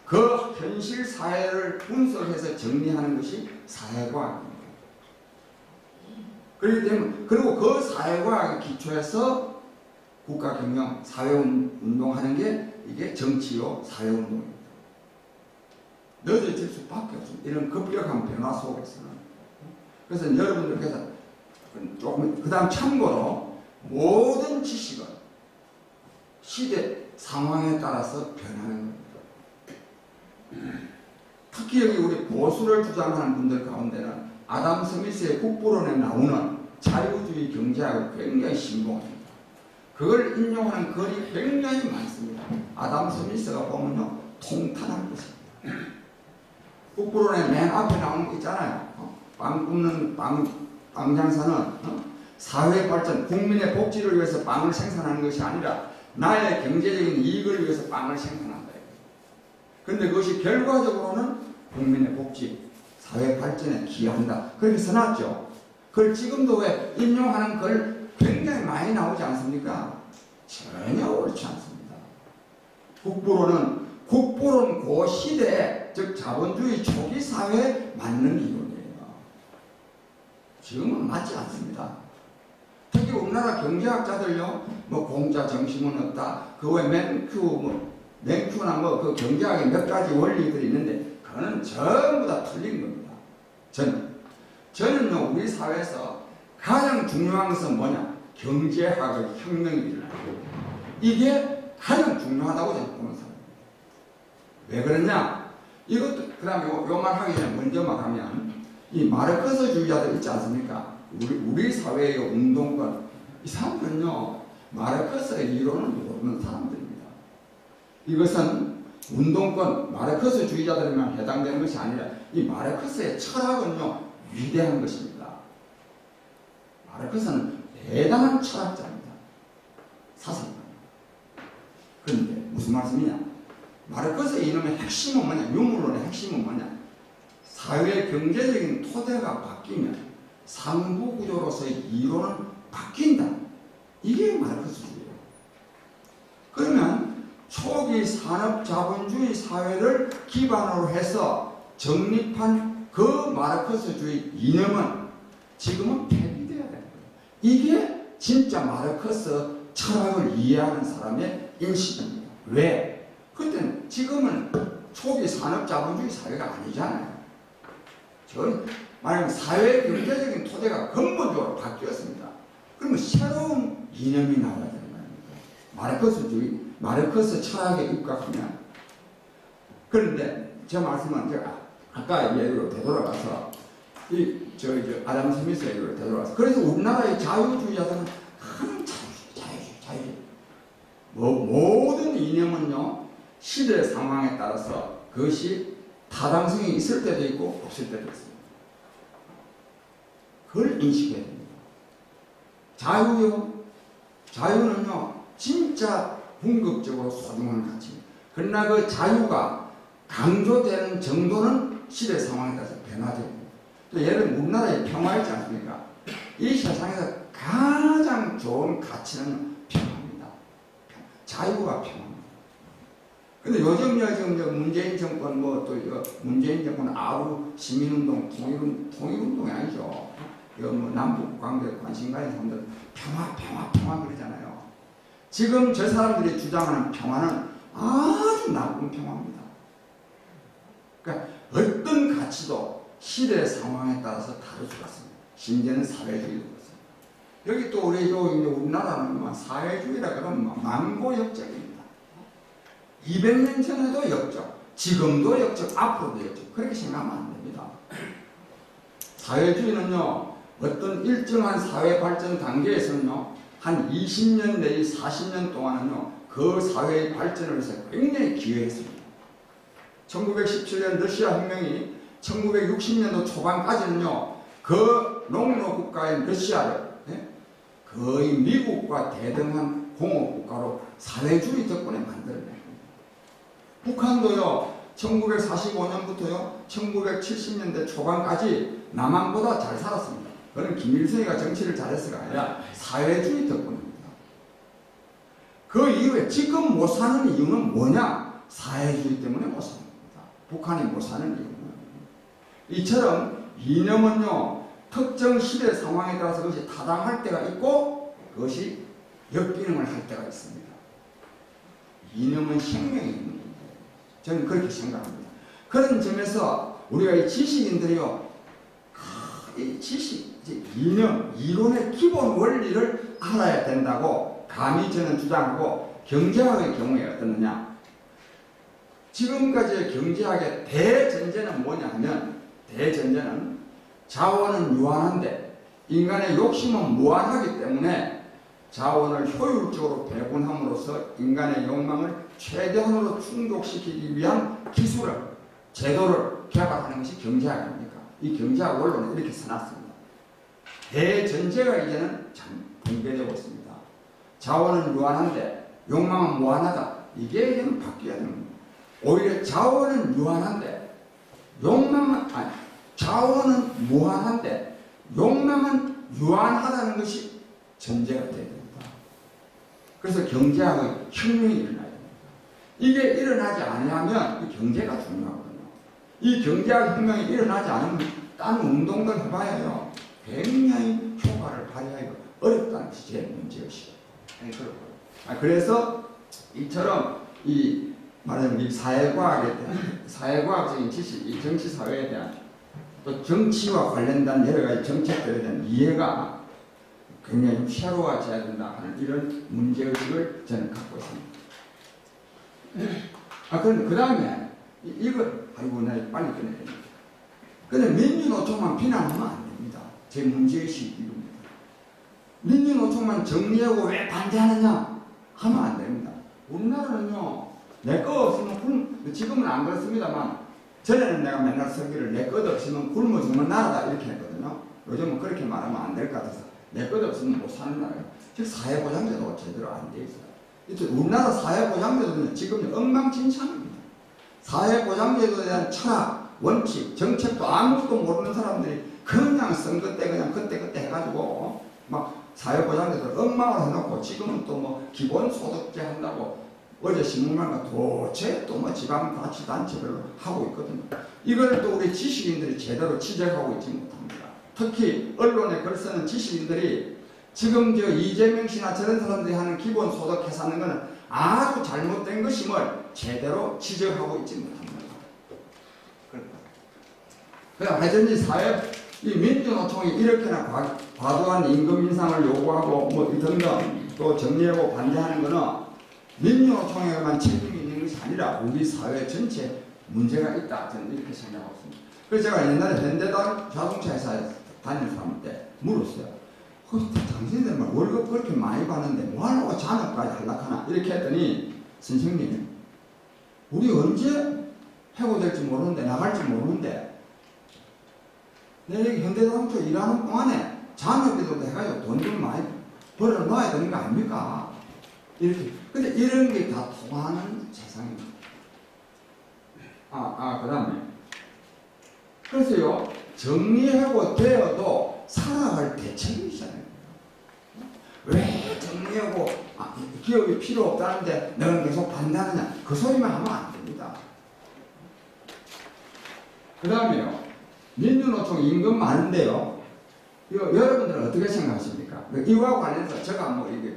그 현실 사회를 분석해서 정리하는 것이 사회과학입니다. 그렇기 때문에, 그리고 그 사회과학에 기초해서 국가경영, 사회운동하는 게 이게 정치요, 사회운동입니다. 늦어질 수밖에 없습니다. 이런 급격한 변화 속에서는. 그래서 여러분들께서 조금, 그 다음 참고로 모든 지식은 시대 상황에 따라서 변하는 겁니다. 특히 여기 우리 보수를 주장하는 분들 가운데는 아담 스미스의 국부론에 나오는 자유주의 경제학을 굉장히 신봉합니다. 그걸 인용하는 글이 굉장히 많습니다. 아담 스미스가 보면요, 통탄한 것입니다. 국부론의 맨 앞에 나오는 거 있잖아요. 빵 굽는 빵 장사는 사회 발전, 국민의 복지를 위해서 빵을 생산하는 것이 아니라 나의 경제적인 이익을 위해서 빵을 생산한다. 그런데 그것이 결과적으로는 국민의 복지, 사회 발전에 기여한다. 그렇게 써놨죠. 그걸 지금도 왜 인용하는 글 굉장히 많이 나오지 않습니까? 전혀 옳지 않습니다. 국부론 그 시대에, 즉 자본주의 초기 사회에 맞는 이론이에요. 지금은 맞지 않습니다. 특히 우리나라 경제학자들요, 공짜 정신은 없다. 그 외 맨큐나 그 경제학의 몇 가지 원리들이 있는데 그거는 전부 다 틀린 겁니다. 저는요, 우리 사회에서 가장 중요한 것은 뭐냐? 경제학의 혁명이 일어나고 이게 가장 중요하다고 저는 보는 사람입니다. 왜 그러냐? 이것도 그 다음에 요 말 하기 전에 먼저 말하면 이 마르크스주의자들 있지 않습니까? 우리 사회의 운동권, 이 사람들은요, 마르크스의 이론을 모르는 사람들입니다. 이것은 운동권 마르크스주의자들에만 해당되는 것이 아니라 이 마르크스의 철학은요 위대한 것입니다. 마르크스는 대단한 철학자입니다. 사상가입니다. 그런데 무슨 말씀이냐? 마르크스의 이놈의 핵심은 뭐냐? 유물론의 핵심은 뭐냐? 사회 경제적인 토대가 바뀌면 상부구조로서의 이론은 바뀐다. 이게 마르크스주의예요. 그러면 초기 산업자본주의 사회를 기반으로 해서 정립한 그 마르크스주의 이념은 지금은 폐기되어야 되는 거예요. 이게 진짜 마르크스 철학을 이해하는 사람의 인식입니다. 왜? 그때는 지금은 초기 산업자본주의 사회가 아니잖아요. 만약 사회 경제적인 토대가 근본적으로 바뀌었습니다. 그러면 새로운 이념이 나와야 되는 거예요. 마르크스주의, 마르크스 철학에 입각하면. 그런데 제 말씀은 제가 아까 예로 되돌아가서 아담 스미스 예로 되돌아가서 그래서 우리나라의 자유주의자들은 큰 자유주의. 모든 이념은요 시대 상황에 따라서 그것이 타당성이 있을 때도 있고 없을 때도 있습니다. 그걸 인식해야 됩니다. 자유는요 진짜 궁극적으로 소중한 가치입니다. 그러나 그 자유가 강조되는 정도는 시대 상황에 따라서 변화됩니다. 또 예를 들면 우리나라의 평화 있지 않습니까? 이 세상에서 가장 좋은 가치는 평화입니다. 자유와 평화입니다. 근데 요즘 문재인 정권 문재인 정권 아우 시민운동 통일운동이 아니죠. 이거 남북 관계 관심 가진 사람들 평화 그러잖아요. 지금 저 사람들이 주장하는 평화는 아주 나쁜 평화입니다. 그러니까 어떤 가치도 시대 상황에 따라서 다를 수가 있습니다. 심지어는 사회주의도 그렇습니다. 여기 또 우리나라는 사회주의라 그러면 만고역적입니다. 200년 전에도 역적, 지금도 역적, 앞으로도 역적. 그렇게 생각하면 안 됩니다. 사회주의는요, 어떤 일정한 사회 발전 단계에서는요, 한 20년 내지 40년 동안은요, 그 사회의 발전을 위해서 굉장히 기여했습니다. 1917년 러시아 혁명이 1960년도 초반까지는요, 그 농노 국가인 러시아를 거의 미국과 대등한 공업국가로 사회주의 덕분에 만들어냅니다. 북한도요, 1945년부터요, 1970년대 초반까지 남한보다 잘 살았습니다. 그건 김일성이가 정치를 잘했어가 아니라 사회주의 덕분입니다. 그 이후에 지금 못 사는 이유는 뭐냐? 사회주의 때문에 못 사는 겁니다. 북한이 못 사는 이유는. 이처럼 이념은요, 특정 시대 상황에 따라서 그것이 타당할 때가 있고 그것이 역기능을 할 때가 있습니다. 이념은 생명이 있는 겁니다. 저는 그렇게 생각합니다. 그런 점에서 우리가 이 지식인들이요, 이 지식, 이념, 이론의 기본 원리를 알아야 된다고 감히 저는 주장하고, 경제학의 경우에 어떻느냐? 지금까지의 경제학의 대전제는 뭐냐 하면, 대전제는 자원은 유한한데 인간의 욕심은 무한하기 때문에 자원을 효율적으로 배분함으로써 인간의 욕망을 최대한으로 충족시키기 위한 기술을, 제도를 개발하는 것이 경제학 아닙니까? 이 경제학 원론은 이렇게 써놨습니다. 대전제가 이제는 참 붕괴되고 있습니다. 자원은 유한한데 욕망은 무한하다. 이게 이제는 바뀌어야 됩니다. 오히려 자원은 유한한데 자원은 무한한데 욕망은 유한하다는 것이 전제가 되어야 됩니다. 그래서 경제학의 혁명이 일어나야 됩니다. 이게 일어나지 않으면 이 경제가 중요하거든요. 이 경제학 혁명이 일어나지 않으면 다른 운동들 해봐야요, 굉장히 효과를 발휘하기가 어렵다는 것이 제 문제의식이에요. 그래서 이처럼 말하자면 이 사회과학에 대한, 사회과학적인 지식, 이 정치 사회에 대한, 또 정치와 관련된 여러 가지 정책들에 대한 이해가 굉장히 새로워져야 된다 하는 이런 문제의식을 저는 갖고 있습니다. 그런데 그 다음에 아이고, 나 빨리 끝내야 됩니다. 근데 민주노총만 비난하면 안 됩니다. 제 문제의식이 이겁니다. 민주노총만 정리하고 왜 반대하느냐 하면 안 됩니다. 우리나라는요, 내 거 없으면 지금은 안 그렇습니다만 전에는 내가 맨날 설교를 내 것 없으면 굶어 죽는 나라다 이렇게 했거든요. 요즘은 그렇게 말하면 안 될 것 같아서 내 것 없으면 못 사는 나라예요. 즉 사회보장제도가 제대로 안 돼 있어요. 우리나라 사회보장제도는 지금 엉망진창입니다. 사회보장제도에 대한 철학, 원칙, 정책도 아무것도 모르는 사람들이 그냥 선거 때 그냥 그때 해가지고 막 사회보장제도를 엉망을 해놓고 지금은 또 뭐 기본소득제 한다고 어제 신문만가 도대체 또 뭐 지방자치단체별로 하고 있거든요. 이걸 또 우리 지식인들이 제대로 지적하고 있지 못합니다. 특히 언론에 글 쓰는 지식인들이 지금 저 이재명 씨나 저런 사람들이 하는 기본소득 계산하는 것은 아주 잘못된 것임을 제대로 지적하고 있지 못합니다. 그러니까 하여튼 이 민주노총이 이렇게나 과도한 임금 인상을 요구하고 뭐 등등 또 정리하고 반대하는 것은 민주노총에만 책임이 있는 것이 아니라 우리 사회 전체에 문제가 있다. 저는 이렇게 생각하고 있습니다. 그래서 제가 옛날에 현대단 자동차 회사에 다니는 사람 때 물었어요. 당신들 막 월급 그렇게 많이 받는데 뭐하려고 잔업까지 하려하나 이렇게 했더니 선생님 우리 언제 해고될지 모르는데 나갈지 모르는데 내 여기 현대자동차 일하는 동안에 잔업비도 해가지고 돈 좀 많이 벌어놔야 되는 거 아닙니까? 이렇게. 근데 이런 게 다 통하는 세상입니다. 그 다음에. 그래서요, 정리하고 되어도 살아갈 대책이잖아요. 왜 정리하고 기업이 필요 없다는데 너는 계속 반대하느냐? 그 소리만 하면 안 됩니다. 그 다음에요, 민주노총 임금 많은데요. 이거 여러분들은 어떻게 생각하십니까? 이와 관련해서 제가 뭐 이게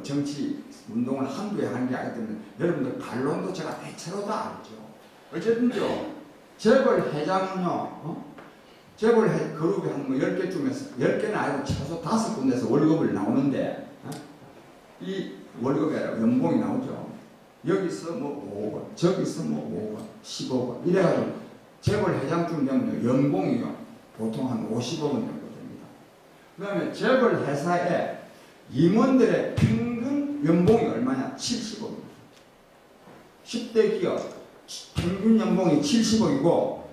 정치 운동을 한두 해 하는 게 아니기 때문에 여러분들 반론도 제가 대체로 다 알죠. 어쨌든요, 재벌 회장은요, 재벌 그룹이 한 뭐 10개 중에서 10개는 아니고 최소 5군데서 월급을 나오는데, 이 월급에 연봉이 나오죠. 여기서 뭐 5억, 저기서 뭐 5억, 10억 원, 이래가지고 재벌 회장쯤 되면 연봉이요, 보통 한 50억 원 정도 됩니다. 그 다음에 재벌 회사에 임원들의 평균 연봉이 얼마냐? 70억입니다. 10대 기업 평균 연봉이 70억이고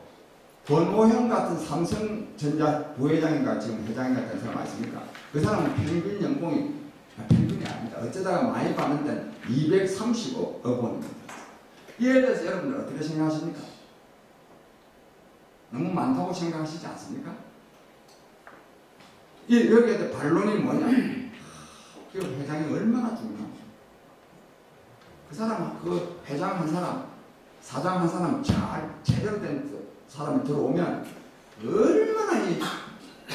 권오형 같은 삼성전자 부회장인가 지금 회장인 같은 사람 아십니까? 그 사람은 평균 연봉이 평균이 아닙니다. 어쩌다가 많이 받는 데는 230억 원입니다. 이에 대해서 여러분들 어떻게 생각하십니까? 너무 많다고 생각하시지 않습니까? 여기에 반론이 뭐냐? 기업 회장이 얼마나 중요한지. 그 사람, 그 회장 한 사람, 사장 한 사람 잘 제대로 된 사람이 들어오면 얼마나 이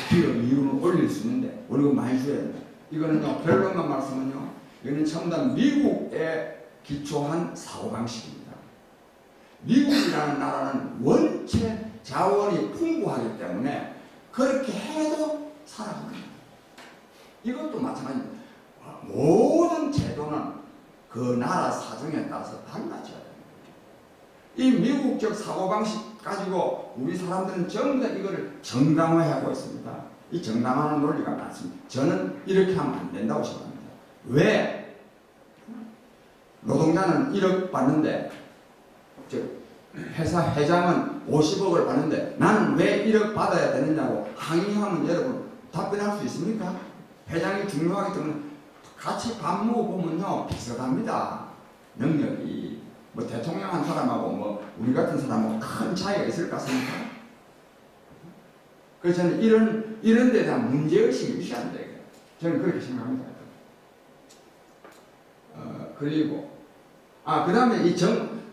기업 이윤을 올릴 수 있는데 월급 많이 줘야 된다. 이거는요, 결론만 말씀은요, 이거는 전부 다 미국에 기초한 사고방식입니다. 미국이라는 나라는 원체 자원이 풍부하기 때문에 그렇게 해도 살아갑니다. 이것도 마찬가지입니다. 모든 제도는 그 나라 사정에 따라서 달라져야 됩니다. 이 미국적 사고방식 가지고 우리 사람들은 전부 다 이거를 정당화하고 있습니다. 이 정당화하는 논리가 많습니다. 저는 이렇게 하면 안 된다고 생각합니다. 왜? 노동자는 1억 받는데 회사 회장은 50억을 받는데 나는 왜 1억 받아야 되느냐고 항의하면 여러분 답변할 수 있습니까? 회장이 중요하기 때문에 같이 밥 먹어보면요 비슷합니다. 능력이 뭐 대통령 한 사람하고 뭐 우리 같은 사람하고 큰 차이가 있을 것 같습니까? 그래서 저는 이런 데 대한 문제의식이 있어야 안 돼요. 저는 그렇게 생각합니다. 그리고 그 다음에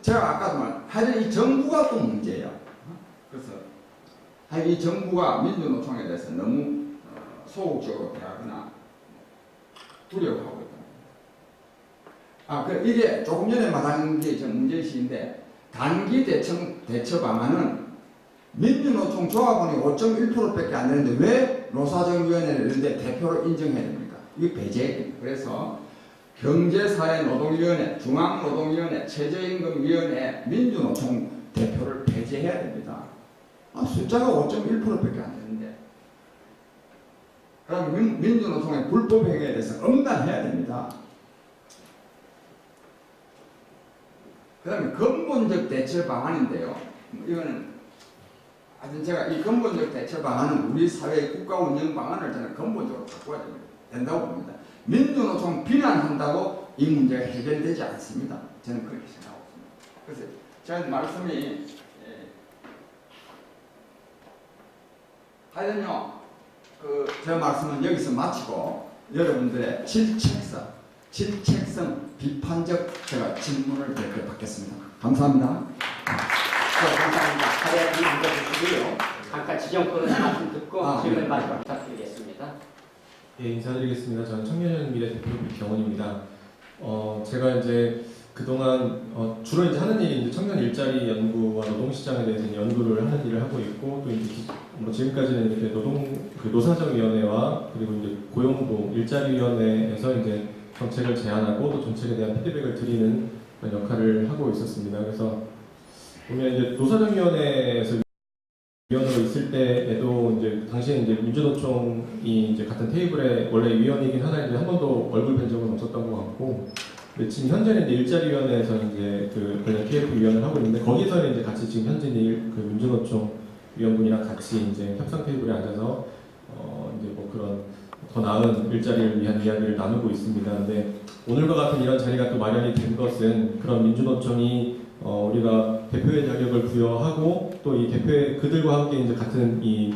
제가 아까도 하여튼 이 정부가 또 문제예요. 그래서 하여튼 이 정부가 민주노총에 대해서 너무 소극적으로 대하거나 두려워하고 있다. 이게 조금 전에 말한 게 문제의식인데 단기 대처 방안은 민주노총 조합원이 5.1%밖에 안 되는데 왜 노사정위원회를 이런데 대표로 인정해야 됩니까? 이게 배제해야 됩니다. 그래서 경제사회노동위원회, 중앙노동위원회, 최저임금위원회, 민주노총 대표를 배제해야 됩니다. 숫자가 5.1%밖에 안 되는데. 그 그럼 민주노총의 불법 행위에 대해서 엄단해야 됩니다. 그 다음에 근본적 대처 방안인데요. 이거는 하여튼 제가 이 근본적 대처 방안은 우리 사회의 국가 운영 방안을 저는 근본적으로 바꿔야 된다고 봅니다. 민주노총 비난한다고 이 문제가 해결되지 않습니다. 저는 그렇게 생각하고 있습니다. 그래서 제가 말씀이 하여튼요, 제 말씀은 여기서 마치고 여러분들의 질책성 비판적 제가 질문을 몇 개 받겠습니다. 감사합니다. 감사합니다. 자리에 앉아주시고요. 각각 지정 토론의 말씀 듣고 질문 마지막 부탁드리겠습니다. 예, 인사드리겠습니다. 저는 청년연 미래 대표 백경원입니다. 제가 이제 그동안 주로 이제 하는 일이 이제 청년 일자리 연구와 노동시장에 대해서 연구를 하는 일을 하고 있고 또 이제 지금까지는 이렇게 노사정위원회와 그리고 이제 고용노동 일자리위원회에서 이제 정책을 제안하고 또 정책에 대한 피드백을 드리는 그런 역할을 하고 있었습니다. 그래서 보면 이제 노사정위원회에서 위원으로 있을 때에도 이제 당시에 이제 민주노총이 이제 같은 테이블에 원래 위원이긴 하나인데 한 번도 얼굴 뵌 적은 없었던 것 같고, 근데 지금 현재는 이제 일자리위원회에서 이제 그 KF 위원을 하고 있는데 거기서는 이제 같이 지금 현재 그 민주노총 위원분이랑 같이 이제 협상 테이블에 앉아서 이제 뭐 그런 더 나은 일자리를 위한 이야기를 나누고 있습니다. 근데 오늘과 같은 이런 자리가 또 마련이 된 것은 그런 민주노총이 우리가 대표의 자격을 부여하고 또 이 대표의 그들과 함께 이제 같은 이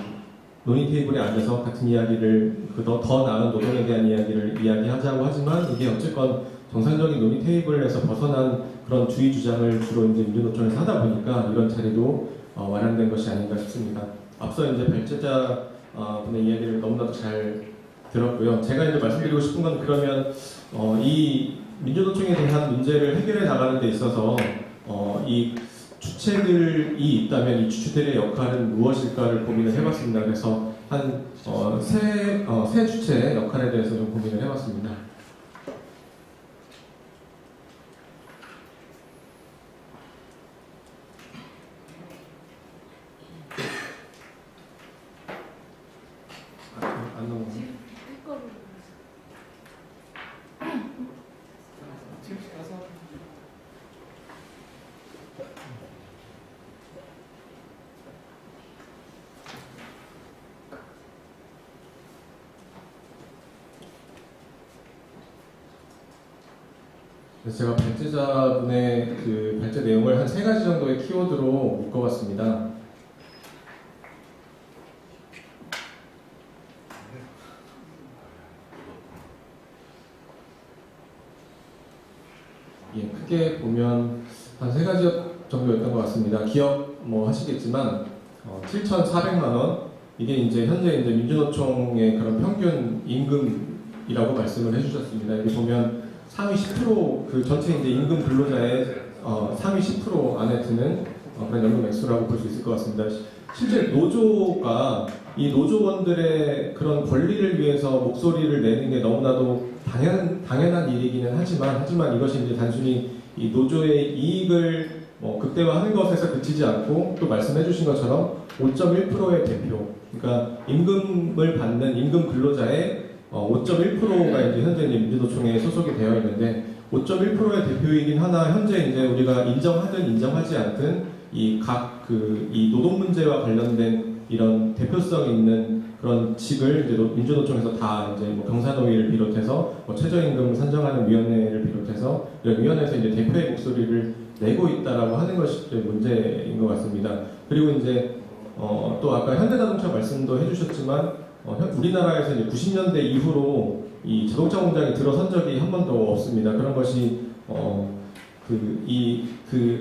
논의 테이블에 앉아서 같은 이야기를 더 나은 노동에 대한 이야기를 이야기하자고 하지만 이게 어쨌건 정상적인 논의 테이블에서 벗어난 그런 주의 주장을 주로 이제 민주노총에서 하다 보니까 이런 자리도 마련된 것이 아닌가 싶습니다. 앞서 이제 발제자 분의 이야기를 너무나도 잘 들었고요. 제가 이제 말씀드리고 싶은 건 그러면 이 민주노총에 대한 문제를 해결해 나가는 데 있어서 이 주체들이 있다면 이 주체들의 역할은 무엇일까를 고민을 해봤습니다. 그래서 한 세 주체의 역할에 대해서 좀 고민을 해봤습니다. 안 넘어가요? 그래서 제가 발제자분의 그 발제 내용을 한 3가지 정도의 키워드로 묶어봤습니다. 예, 크게 보면 한 3가지 정도였던 것 같습니다. 기억 뭐 하시겠지만 7,400만 원 이게 이제 현재 이제 민주노총의 그런 평균 임금이라고 말씀을 해주셨습니다. 여기 보면 상위 10% 그 전체 이제 임금 근로자의 상위 10% 안에 드는 그런 연금 액수라고 볼 수 있을 것 같습니다. 실제 노조가 이 노조원들의 그런 권리를 위해서 목소리를 내는 게 너무나도 당연한 일이기는 하지만 이것이 이제 단순히 이 노조의 이익을 극대화하는 것에서 그치지 않고 또 말씀해주신 것처럼 5.1%의 대표, 그러니까 임금을 받는 임금 근로자의 5.1%가 이제 현재 민주노총에 소속이 되어 있는데 5.1%의 대표이긴 하나 현재 이제 우리가 인정하든 인정하지 않든 이 노동 문제와 관련된 이런 대표성 있는 그런 직을 이제 민주노총에서 다 이제 경사노위를 비롯해서 최저임금 산정하는 위원회를 비롯해서 이런 위원회에서 이제 대표의 목소리를 내고 있다라고 하는 것이 문제인 것 같습니다. 그리고 이제 또 아까 현대자동차 말씀도 해주셨지만 우리나라에서 이제 90년대 이후로 이 자동차 공장이 들어선 적이 한 번도 없습니다. 그런 것이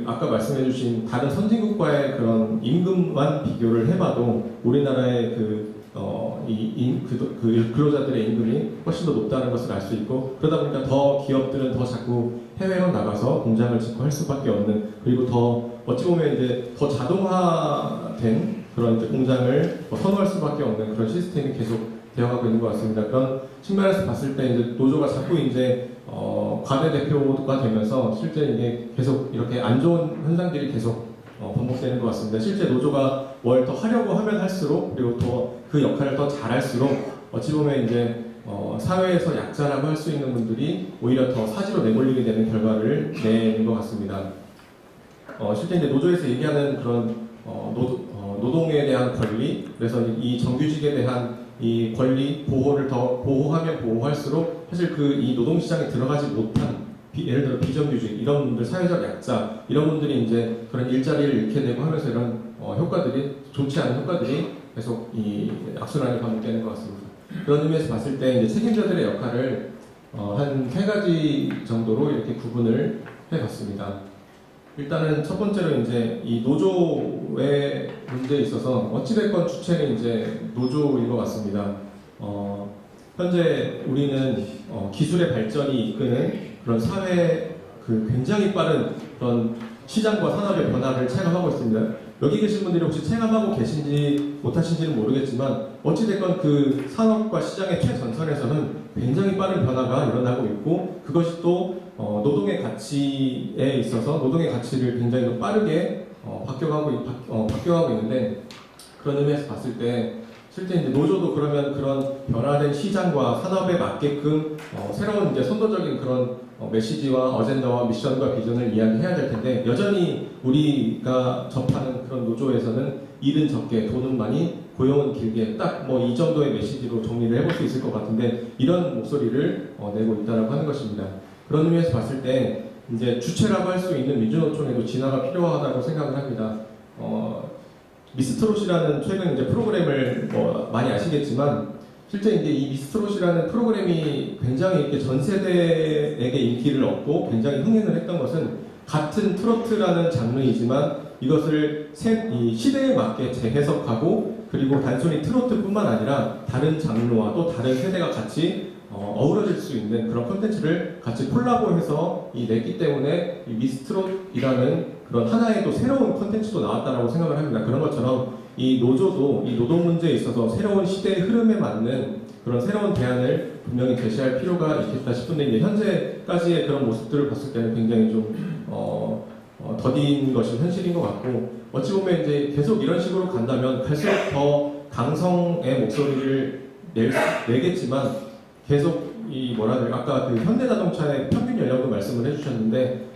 아까 말씀해주신 다른 선진국과의 그런 임금만 비교를 해봐도 우리나라의 근로자들의 임금이 훨씬 더 높다는 것을 알 수 있고, 그러다 보니까 더 기업들은 더 자꾸 해외로 나가서 공장을 짓고 할 수밖에 없는, 그리고 더 어찌 보면 이제 더 자동화된 그런 이제 공장을 선호할 수밖에 없는 그런 시스템이 계속 되어가고 있는 것 같습니다. 그런 측면에서 봤을 때 이제 노조가 자꾸 이제 과대 대표가 되면서 실제 이게 계속 이렇게 안 좋은 현상들이 계속 반복되는 것 같습니다. 실제 노조가 뭘 더 하려고 하면 할수록, 그리고 더 그 역할을 더 잘할수록 어찌 보면 이제 사회에서 약자라고 할 수 있는 분들이 오히려 더 사지로 내몰리게 되는 결과를 내는 것 같습니다. 실제 이제 노조에서 얘기하는 그런 노동에 대한 권리, 그래서 이 정규직에 대한 이 권리 보호를 더 보호하면 보호할수록 사실 이 노동시장에 들어가지 못한 예를 들어 비정규직 이런 분들, 사회적 약자 이런 분들이 이제 그런 일자리를 잃게 되고 하면서 이런 효과들이 좋지 않은 효과들이 계속 이 악순환이 반복되는 것 같습니다. 그런 의미에서 봤을 때 이제 책임자들의 역할을 한 3가지 정도로 이렇게 구분을 해봤습니다. 일단은 첫 번째로 이제 이 노조의 문제에 있어서 어찌됐건 주체는 이제 노조인 것 같습니다. 현재 우리는 기술의 발전이 이끄는 그런 사회 굉장히 빠른 그런 시장과 산업의 변화를 체감하고 있습니다. 여기 계신 분들이 혹시 체감하고 계신지 못하신지는 모르겠지만 어찌됐건 그 산업과 시장의 최전선에서는 굉장히 빠른 변화가 일어나고 있고 그것이 또 노동의 가치에 있어서 노동의 가치를 굉장히 더 빠르게 바뀌어가고 있는데 그런 의미에서 봤을 때 실제 이제 노조도 그러면 그런 변화된 시장과 산업에 맞게끔 새로운 이제 선도적인 그런 메시지와 어젠다와 미션과 비전을 이야기해야 될 텐데 여전히 우리가 접하는 그런 노조에서는 일은 적게 돈은 많이 고용은 길게 딱 이 정도의 메시지로 정리를 해볼 수 있을 것 같은데 이런 목소리를 내고 있다라고 하는 것입니다. 그런 의미에서 봤을 때 이제 주체라고 할 수 있는 민주노총에도 진화가 필요하다고 생각을 합니다. 미스트롯이라는 최근 이제 프로그램을 많이 아시겠지만 실제 이제 이 미스트롯이라는 프로그램이 굉장히 이렇게 전 세대에게 인기를 얻고 굉장히 흥행을 했던 것은 같은 트로트라는 장르이지만 이것을 이 시대에 맞게 재해석하고 그리고 단순히 트로트뿐만 아니라 다른 장르와 또 다른 세대가 같이 어우러질 수 있는 그런 콘텐츠를 같이 콜라보해서 냈기 때문에 이 미스트롯이라는 그런 하나의 또 새로운 콘텐츠도 나왔다라고 생각을 합니다. 그런 것처럼 이 노조도 이 노동 문제에 있어서 새로운 시대의 흐름에 맞는 그런 새로운 대안을 분명히 제시할 필요가 있겠다 싶은데 이제 현재까지의 그런 모습들을 봤을 때는 굉장히 좀 더딘 것이 현실인 것 같고 어찌 보면 이제 계속 이런 식으로 간다면 갈수록 더 강성의 목소리를 내겠지만 계속 아까 그 현대자동차의 평균 연령도 말씀을 해주셨는데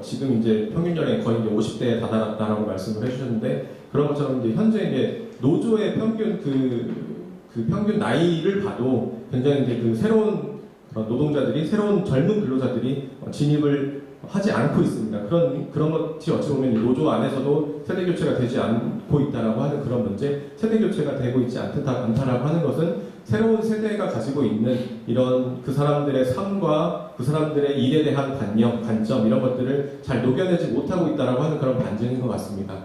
지금 이제 평균 연령이 거의 이제 50대에 다다랐다라고 말씀을 해주셨는데 그런 것처럼 이제 현재 이제 노조의 평균 그 평균 나이를 봐도 굉장히 이제 그 새로운 노동자들이 새로운 젊은 근로자들이 진입을 하지 않고 있습니다. 그런 것이 어찌 보면 노조 안에서도 세대 교체가 되지 않고 있다라고 하는 그런 문제, 세대 교체가 되고 있지 않다라고 하는 것은 새로운 세대가 가지고 있는 이런 그 사람들의 삶과 그 사람들의 일에 대한 관점 이런 것들을 잘 녹여내지 못하고 있다라고 하는 그런 반증인 것 같습니다.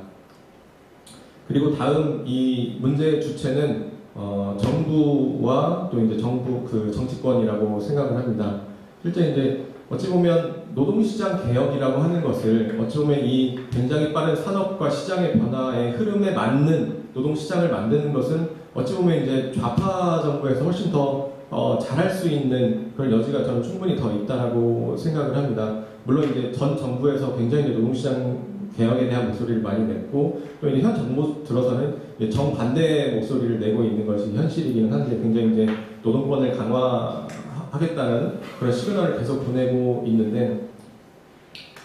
그리고 다음 이 문제의 주체는 정부와 또 이제 정부 그 정치권이라고 생각을 합니다. 실제 이제 어찌 보면 노동시장 개혁이라고 하는 것을 어찌 보면 이 굉장히 빠른 산업과 시장의 변화의 흐름에 맞는 노동시장을 만드는 것은 어찌 보면 이제 좌파 정부에서 훨씬 더 잘할 수 있는 그런 여지가 저는 충분히 더 있다라고 생각을 합니다. 물론 이제 전 정부에서 굉장히 개혁에 대한 목소리를 많이 냈고 또 이제 현 정부 들어서는 정반대의 목소리를 내고 있는 것이 현실이기는 한데 굉장히 이제 노동권을 강화하겠다는 그런 시그널을 계속 보내고 있는데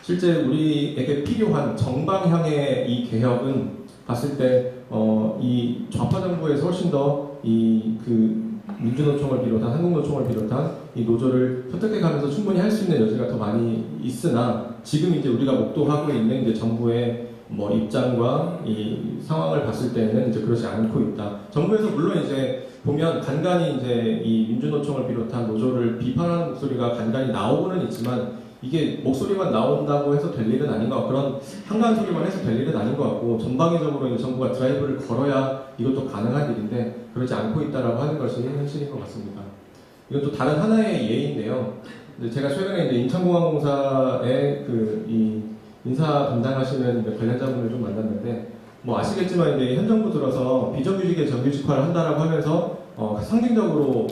실제 우리에게 필요한 정방향의 이 개혁은 봤을 때 이 좌파 정부에서 훨씬 더 민주노총을 비롯한 한국노총을 비롯한 이 노조를 설득해가면서 충분히 할 수 있는 여지가 더 많이 있으나 지금 이제 우리가 목도하고 있는 이제 정부의 입장과 이 상황을 봤을 때는 이제 그렇지 않고 있다. 정부에서 물론 이제 보면 간간히 이제 이 민주노총을 비롯한 노조를 비판하는 목소리가 간간히 나오고는 있지만 이게 목소리만 나온다고 해서 될 일은 아닌 것 같고 그런 한가한 소리만 해서 될 일은 아닌 것 같고 전방위적으로 이제 정부가 드라이브를 걸어야 이것도 가능한 일인데 그러지 않고 있다라고 하는 것이 현실인 것 같습니다. 이것도 다른 하나의 예인데요. 제가 최근에 이제 인천공항공사의 이 인사 담당하시는 관련자분을 좀 만났는데 아시겠지만 이제 현 정부 들어서 비정규직의 정규직화를 한다라고 하면서 상징적으로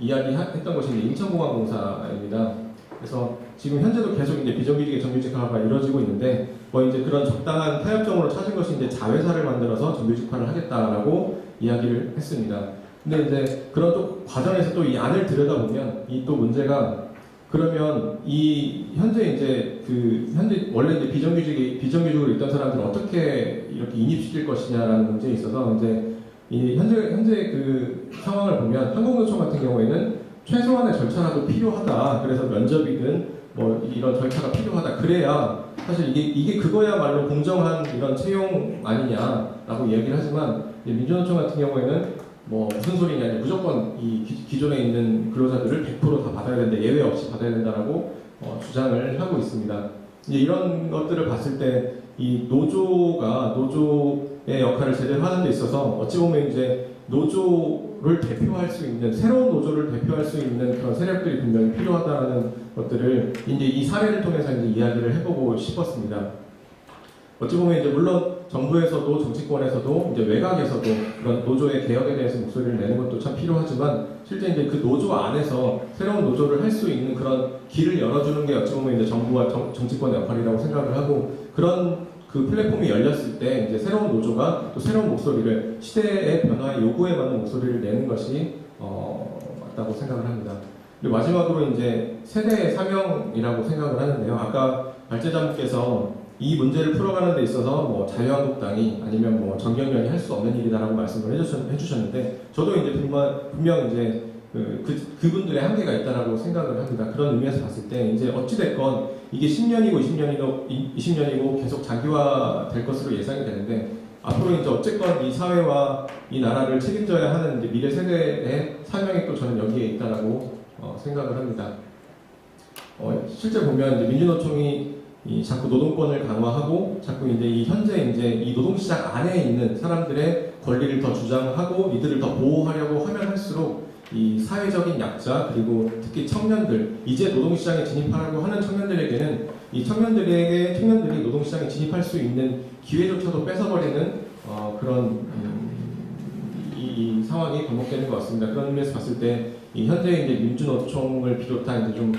이야기했던 것이 이제 인천공항공사입니다. 그래서 지금 현재도 계속 이제 비정규직의 정규직화가 이루어지고 있는데 이제 그런 적당한 타협점으로 찾은 것이 이제 자회사를 만들어서 정규직화를 하겠다라고 이야기를 했습니다. 근데 이제 그런 또 과정에서 또 이 안을 들여다보면 이 또 문제가 그러면 이 현재 이제 그 현재 원래 이제 비정규직으로 있던 사람들을 어떻게 이렇게 인입시킬 것이냐라는 문제에 있어서 이제 이 현재 그 상황을 보면 한국노총 같은 경우에는 최소한의 절차라도 필요하다. 그래서 면접이든 뭐 이런 절차가 필요하다. 그래야 사실 이게 그거야말로 공정한 이런 채용 아니냐라고 이야기를 하지만 민주노총 같은 경우에는 뭐 무슨 소리냐, 이제 무조건 이 기존에 있는 근로자들을 100% 다 받아야 된다, 예외 없이 받아야 된다라고 주장을 하고 있습니다. 이제 이런 것들을 봤을 때 이 노조의 역할을 제대로 하는 데 있어서 어찌 보면 이제 노조를 대표할 수 있는, 새로운 노조를 대표할 수 있는 그런 세력들이 분명히 필요하다는 것들을 이제 이 사례를 통해서 이제 이야기를 해보고 싶었습니다. 어찌 보면 이제 물론 정부에서도 정치권에서도 이제 외곽에서도 그런 노조의 개혁에 대해서 목소리를 내는 것도 참 필요하지만 실제 이제 그 노조 안에서 새로운 노조를 할 수 있는 그런 길을 열어주는 게 어찌 보면 이제 정부와 정치권의 역할이라고 생각을 하고, 그런 그 플랫폼이 열렸을 때 이제 새로운 노조가 또 새로운 목소리를, 시대의 변화의 요구에 맞는 목소리를 내는 것이 맞다고 생각을 합니다. 그리고 마지막으로 이제 세대의 사명이라고 생각을 하는데요. 아까 발제자분께서 이 문제를 풀어가는 데 있어서 뭐 자유한국당이 아니면 뭐 정경련이 할 수 없는 일이다라고 말씀을 해주셨는데, 저도 이제 분명 이제 그분들의 한계가 있다라고 생각을 합니다. 그런 의미에서 봤을 때 이제 어찌됐건 이게 10년이고 20년이고 계속 장기화될 것으로 예상이 되는데, 앞으로 이제 어쨌건 이 사회와 이 나라를 책임져야 하는 이제 미래 세대의 사명이 또 저는 여기에 있다라고 생각을 합니다. 실제 보면 이제 민주노총이 자꾸 노동권을 강화하고 자꾸 이제 이 현재 이제 이 노동시장 안에 있는 사람들의 권리를 더 주장하고 이들을 더 보호하려고 하면 할수록 이 사회적인 약자, 그리고 특히 청년들, 이제 노동시장에 진입하려고 하는 청년들에게는 이 청년들이 노동시장에 진입할 수 있는 기회조차도 뺏어버리는 그런 이 상황이 반복되는 것 같습니다. 그런 의미에서 봤을 때 이 현재 이제 민주노총을 비롯한 이제 좀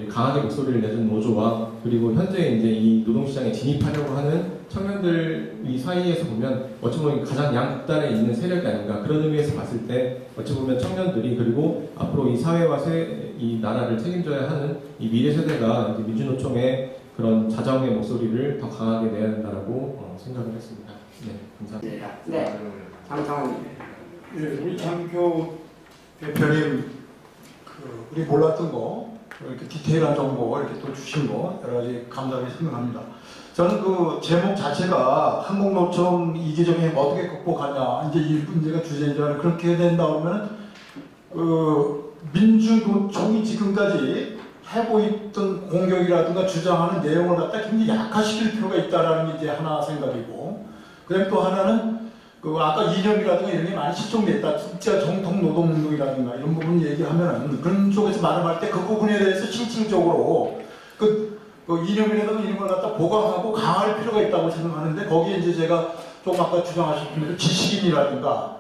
강하게 목소리를 내준 노조와 그리고 현재 이제 이 노동시장에 진입하려고 하는 청년들 이 사이에서 보면 어찌 보면 가장 양극단에 있는 세력이 아닌가, 그런 의미에서 봤을 때 어찌 보면 청년들이, 그리고 앞으로 이 사회와 이 나라를 책임져야 하는 이 미래 세대가 이제 민주노총의 그런 자정의 목소리를 더 강하게 내야 된다라고 생각을 했습니다. 네, 감사합니다. 네, 장창훈. 예, 우리 장교 대표님 우리 몰랐던 거, 이렇게 디테일한 정보 이렇게 또 주신 거 여러 가지 감사하게 생각합니다. 저는 그 제목 자체가 한국노총 이기적인 어떻게 극복하냐, 이제 이 문제가 주제인 줄 알아요. 그렇게 된다 그러면 민주노총이 지금까지 하고 있던 공격이라든가 주장하는 내용을 갖다 굉장히 약화시킬 필요가 있다라는 게 이제 하나 생각이고, 그다음에 또 하나는 아까 이념이라든가 이런 게 많이 실종됐다. 진짜 정통 노동운동이라든가 이런 부분 얘기하면은 그런 쪽에서 말할 때 그 부분에 대해서 실질적으로 이념이라든가 이런 걸 갖다 보강하고 강화할 필요가 있다고 생각하는데, 거기에 이제 제가 좀 아까 주장하신 분들 지식인이라든가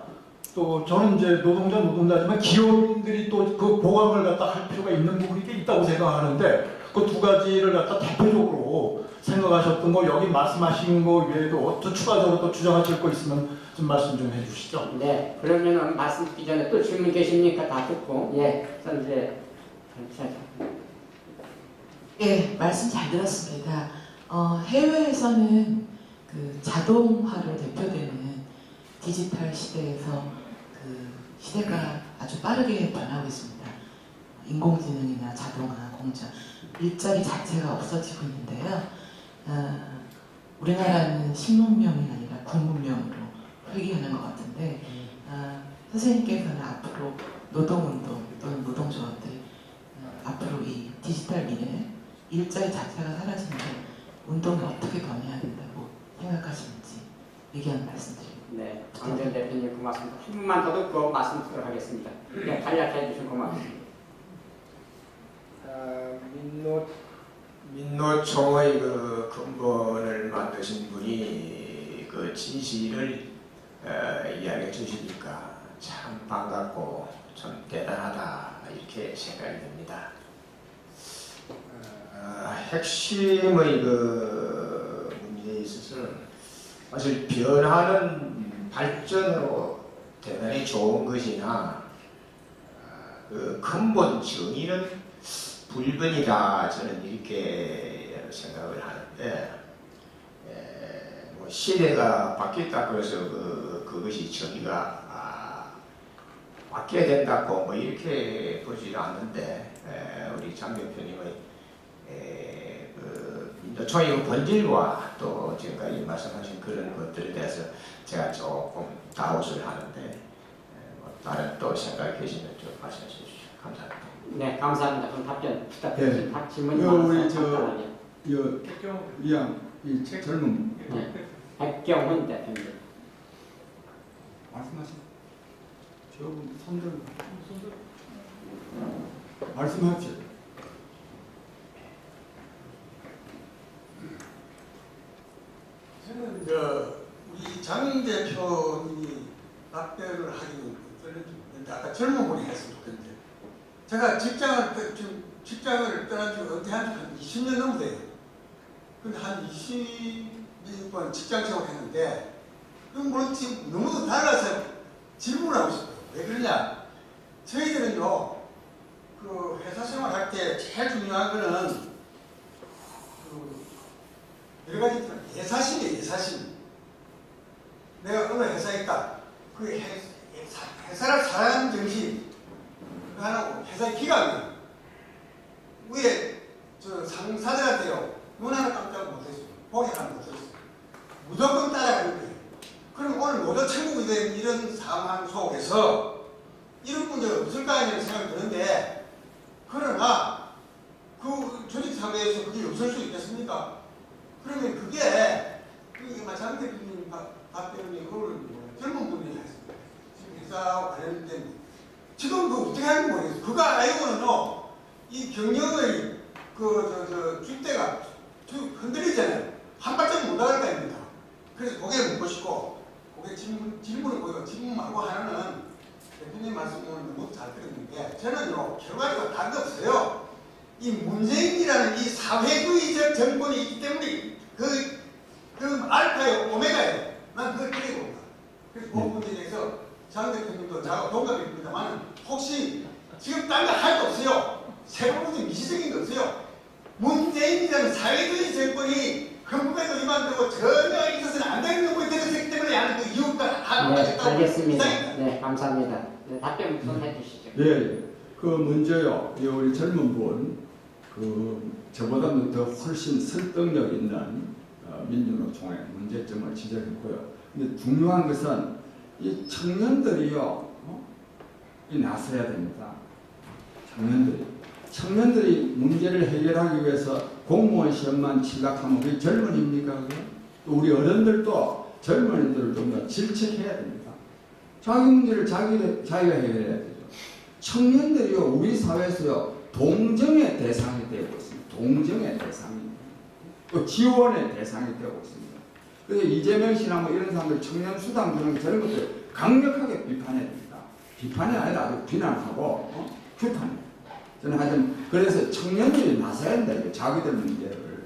또 저는 이제 노동자지만 기업인들이 또 그 보강을 갖다 할 필요가 있는 부분이 꽤 있다고 생각하는데, 그 두 가지를 갖다 대표적으로 생각하셨던 거, 여기 말씀하신 거 외에도 또 추가적으로 또 주장하실 거 있으면 좀 말씀 좀 해주시죠. 네, 그러면은 말씀 드리기 전에 또 질문 계십니까? 다 듣고, 예, 선재. 예, 말씀 잘 들었습니다. 해외에서는 그 자동화를 대표되는 디지털 시대에서 그 시대가 아주 빠르게 변하고 있습니다. 인공지능이나 자동화, 공장, 일자리 자체가 없어지고 있는데요. 우리나라는 식문명이 아니라 국문명으로 회귀하는 것 같은데, 선생님께서는 앞으로 노동운동 또는 노동조합들, 앞으로 이 디지털 미래, 일자리 자체가 사라지는데 운동을 어떻게 변해야 된다고 생각하시는지 의견 말씀드립니다. 네, 장전 대표님 고맙습니다. 한 분만 더 듣고 말씀 드리도록 하겠습니다. 네, 간략히 해주셔서 고맙습니다. 민노총의 그 근본을 만드신 분이 그 진실을 이야기해 주시니까 참 반갑고 좀 대단하다 이렇게 생각이 듭니다. 핵심의 그 문제에 있어서는 사실 변화는 발전으로 대단히 좋은 것이나 그 근본 정의는 불변이다 저는 이렇게 생각을 하는데 뭐 시대가 바뀌었다 그래서 그것이 정의가 바뀌어야 된다고 뭐 이렇게 보지도 않는데 우리 장 대표님의 그 민주총의 본질과 또 지금까지 말씀하신 그런 것들에 대해서 제가 조금 다웃을 하는데 뭐 다른 또 생각이 계시면 좀 말씀해 주십시오. 감사합니다. 네, 감사합니다. 그럼 답변 부탁드립니다. 질문이 우리 많아서 저 간단하게. 이 젊은 네. 백경훈 대표님. 말씀하세요. 저분 손들 말씀하십시오. 저는 우리 장 대표님이 답변을 하기는 떨어지는데 아까 젊은 분이 했으면 좋겠는데 제가 직장을 떠난 지 은퇴한 지 한 20년 넘게 돼요. 근데 한 20년 직장 생활했는데 그럼 물론 지금 너무 달라서 질문을 하고 싶어요. 왜 그러냐? 저희들은요 그 회사 생활할 때 제일 중요한 거는 여러 가지 예사심이에요. 예사심. 내가 어느 회사에 있다. 그 회사를 사랑하는 정신 그거 하나고 회사의 기강이에요. 위에 저 상사들한테요 눈 하나 깜짝 못했어요. 고개 하나 못했어요. 무조건 따라가는 거예요. 그럼 오늘 노조 천국이 된 이런 상황 속에서 이런 문제가 없을까 하는 생각이 드는데 그러나 그 조직 사회에서 그게 없을 수 있겠습니까? 그러면 그게 장 대표님 답변이 그걸 젊은 분이 했습니다. 지금 회사와 관련된 지금 그 어떻게 하는지 모르겠어요. 그거 알고는요 이 경영의 줏대가 흔들리잖아요. 한 발짝 못 나갈 거입니다. 그래서 고개를 묻고 싶고 고개 질문을 보이고 질문하고 하는 대표님 말씀은 너무 잘 들었는데 저는요 결과가 다른 거 없어요. 이 문재인이라는 이 사회주의적 정권이 있기 때문에 그 알파예요, 오메가예요. 난 그걸 그리고 봅니다. 그래서 그 문제에 대해서 장 대표님도 저하고 동갑입니다만 혹시 지금 딴 거 할 거 없어요. 새로운 미시적인 거 없어요. 문재인이라는 사회주의 정권이 한국에도 이만되고 전혀 있어서는 안 되는 정권이 되었기 때문에 하는 그 이유가 하나가 네, 있다고 알겠습니다. 생각합니다. 네, 감사합니다. 네, 답변 우선 해주시죠. 예, 그 문제요. 우리 젊은 분, 저보다는 더 훨씬 설득력 있는 민주노총의 문제점을 지적했고요. 근데 중요한 것은 이 청년들이요, 이 나서야 됩니다. 청년들이 문제를 해결하기 위해서 공무원 시험만 취락하면 우리 젊은입니까? 또 우리 어른들도 젊은이들을 좀 더 질책해야 됩니다. 자기 문제를 자기가 해결해야 되죠. 청년들이요, 우리 사회에서요, 동정의 대상이 되고 있습니다. 동정의 대상이. 또 지원의 대상이 되고 있습니다. 그래서 이재명 씨나 뭐 이런 사람들 청년 수당 주는 저런 것들 강력하게 비판해야 됩니다. 비판이 아니라 아주 비난하고 규탄해요. 저는 하여튼 그래서 청년들이 나서야 된다. 자기들 문제를.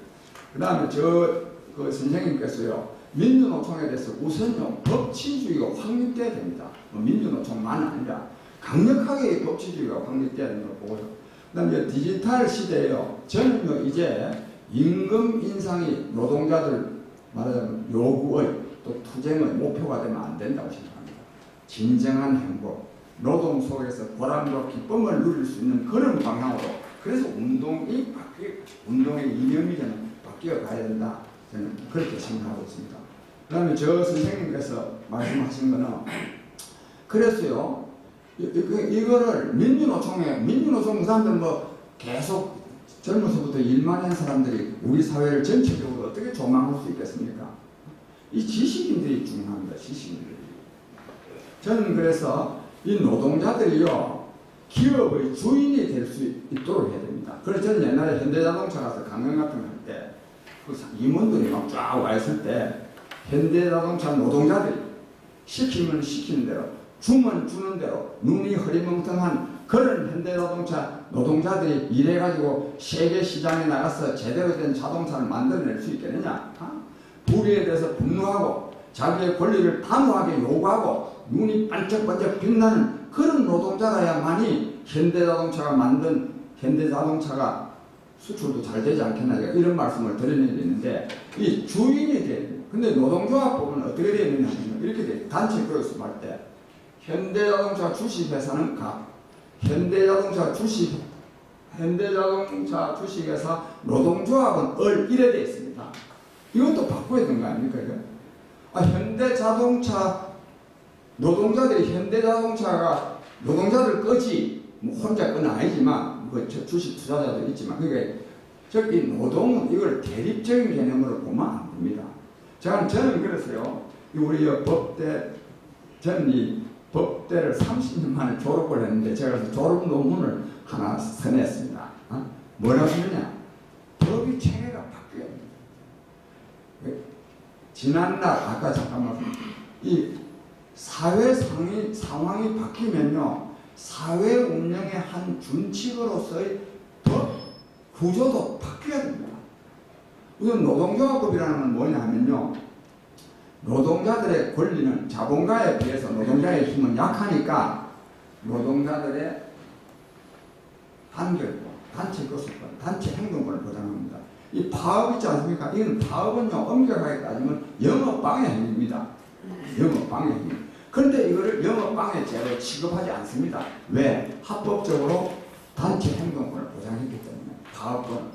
그 다음에 그 선생님께서요. 민주노총에 대해서 우선요. 법치주의가 확립돼야 됩니다. 민주노총만 아니라 강력하게 법치주의가 확립돼야 되는 걸 보고요. 그 다음에 디지털 시대에요. 저는요. 이제 임금 인상이 노동자들 말하자면 요구의 또 투쟁의 목표가 되면 안 된다고 생각합니다. 진정한 행복, 노동 속에서 보람과 기쁨을 누릴 수 있는 그런 방향으로 그래서 운동의 이념이 저는 바뀌어 가야 된다. 저는 그렇게 생각하고 있습니다. 그 다음에 저 선생님께서 말씀하신 거는 그랬어요. 이거를 민주노총 사람들 뭐 계속 젊어서부터 일만 한 사람들이 우리 사회를 전체적으로 어떻게 조망할 수 있겠습니까? 이 지식인들이 중요합니다. 지식인들이. 저는 그래서 이 노동자들이요. 기업의 주인이 될 수 있도록 해야 됩니다. 그래서 저는 옛날에 현대자동차 가서 강연 같은 거 할 때 그 임원들이 막 쫙 와 있을 때 현대자동차 노동자들이 시키면 시키는 대로 주면 주는 대로 눈이 흐리멍텅한 그런 현대자동차 노동자들이 일해가지고 세계 시장에 나가서 제대로 된 자동차를 만들어낼 수 있겠느냐? 불의에 대해서 분노하고 자기의 권리를 단호하게 요구하고 눈이 반짝반짝 빛나는 그런 노동자라야만이 현대자동차가 만든 현대자동차가 수출도 잘 되지 않겠나 이런 말씀을 드리는데 이 주인이 돼야 돼요. 근데 노동조합법은 어떻게 되어 있느냐면 이렇게 돼요. 단체 교육수 할 때 현대자동차 주식회사는 각 현대자동차 주식회사 노동조합은 을 이래 되어 있습니다. 이것도 바꿔야 되는 거 아닙니까? 이거? 현대자동차 노동자들이 현대자동차가 노동자들 거지 뭐 혼자 건 아니지만 뭐 주식 투자자도 있지만 그러니까 저기 노동은 이걸 대립적인 개념으로 보면 안 됩니다. 저는 그랬어요. 우리 저는 이 법대를 30년 만에 졸업을 했는데 제가 그래서 졸업 논문을 하나 써냈습니다. 뭐라고 쓰느냐? 법이 체계가 바뀌어야 됩니다. 지난날 아까 잠깐만 이 사회 상황이 바뀌면요 사회 운영의 한 준칙으로서의 법 구조도 바뀌어야 됩니다. 우선 노동조합법이라는 건 뭐냐 하면요 노동자들의 권리는 자본가에 비해서 노동자의 힘은 약하니까 노동자들의 단결권, 단체 교섭권, 단체 행동권을 보장합니다. 이 파업 있지 않습니까? 이건 파업은요 엄격하게 따지면 영업방해 행위입니다. 영업방해 행위. 그런데 이거를 영업방해죄로 취급하지 않습니다. 왜? 합법적으로 단체 행동권을 보장했기 때문에 파업권.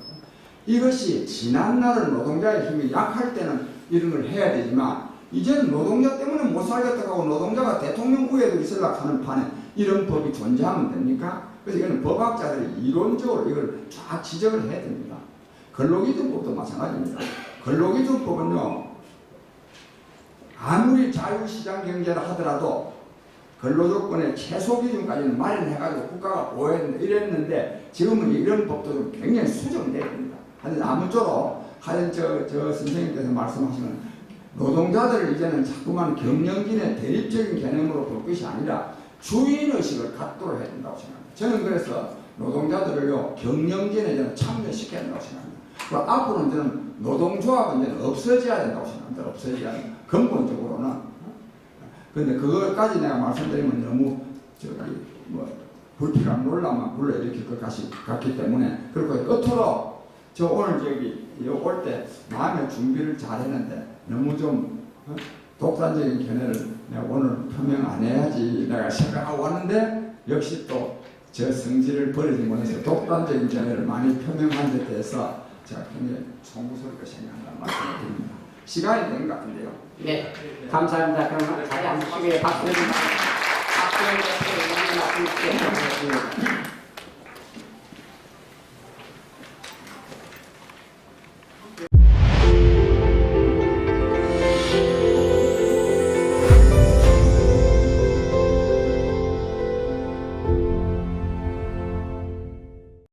이것이 지난날은 노동자의 힘이 약할 때는 이런 걸 해야 되지만 이제는 노동자 때문에 못 살겠다고 하고 노동자가 대통령 후에도 있으려고 하는 판에 이런 법이 존재하면 됩니까? 그래서 이거는 법학자들이 이론적으로 이걸 쫙 지적을 해야 됩니다. 근로기준법도 마찬가지입니다. 근로기준법은요 아무리 자유시장 경제를 하더라도 근로조건의 최소 기준까지는 마련해가지고 국가가 보호했는데 이랬는데 지금은 이런 법도 좀 굉장히 수정돼야 됩니다. 하여튼 아무쪼록 하여튼 저 선생님께서 말씀하시는 노동자들을 이제는 자꾸만 경영진의 대립적인 개념으로 볼 것이 아니라 주인의식을 갖도록 해야 된다고 생각합니다. 저는 그래서 노동자들을요 경영진에 저는 참여시켜야 된다고 생각합니다. 그리고 앞으로는 저는 노동조합은 이제 없어져야 된다고 생각합니다. 없어져야 된다. 근본적으로는. 근데 그것까지 내가 말씀드리면 너무 불필요한 논란만 불러일으킬 것 같기 때문에 그리고 끝으로 저 오늘 올 때 마음의 준비를 잘 했는데 너무 좀 독단적인 견해를 내가 오늘 표명 안 해야지 내가 생각하고 왔는데 역시 또 저 성질을 버리지 못해서 독단적인 견해를 많이 표명한 데 대해서 제가 굉장히 송구스럽게 생각한다는 말씀을 드립니다. 시간이 된 것 같은데요. 네, 감사합니다. 그럼 자리 앉으시고요. 박수를 주시기 바랍니다.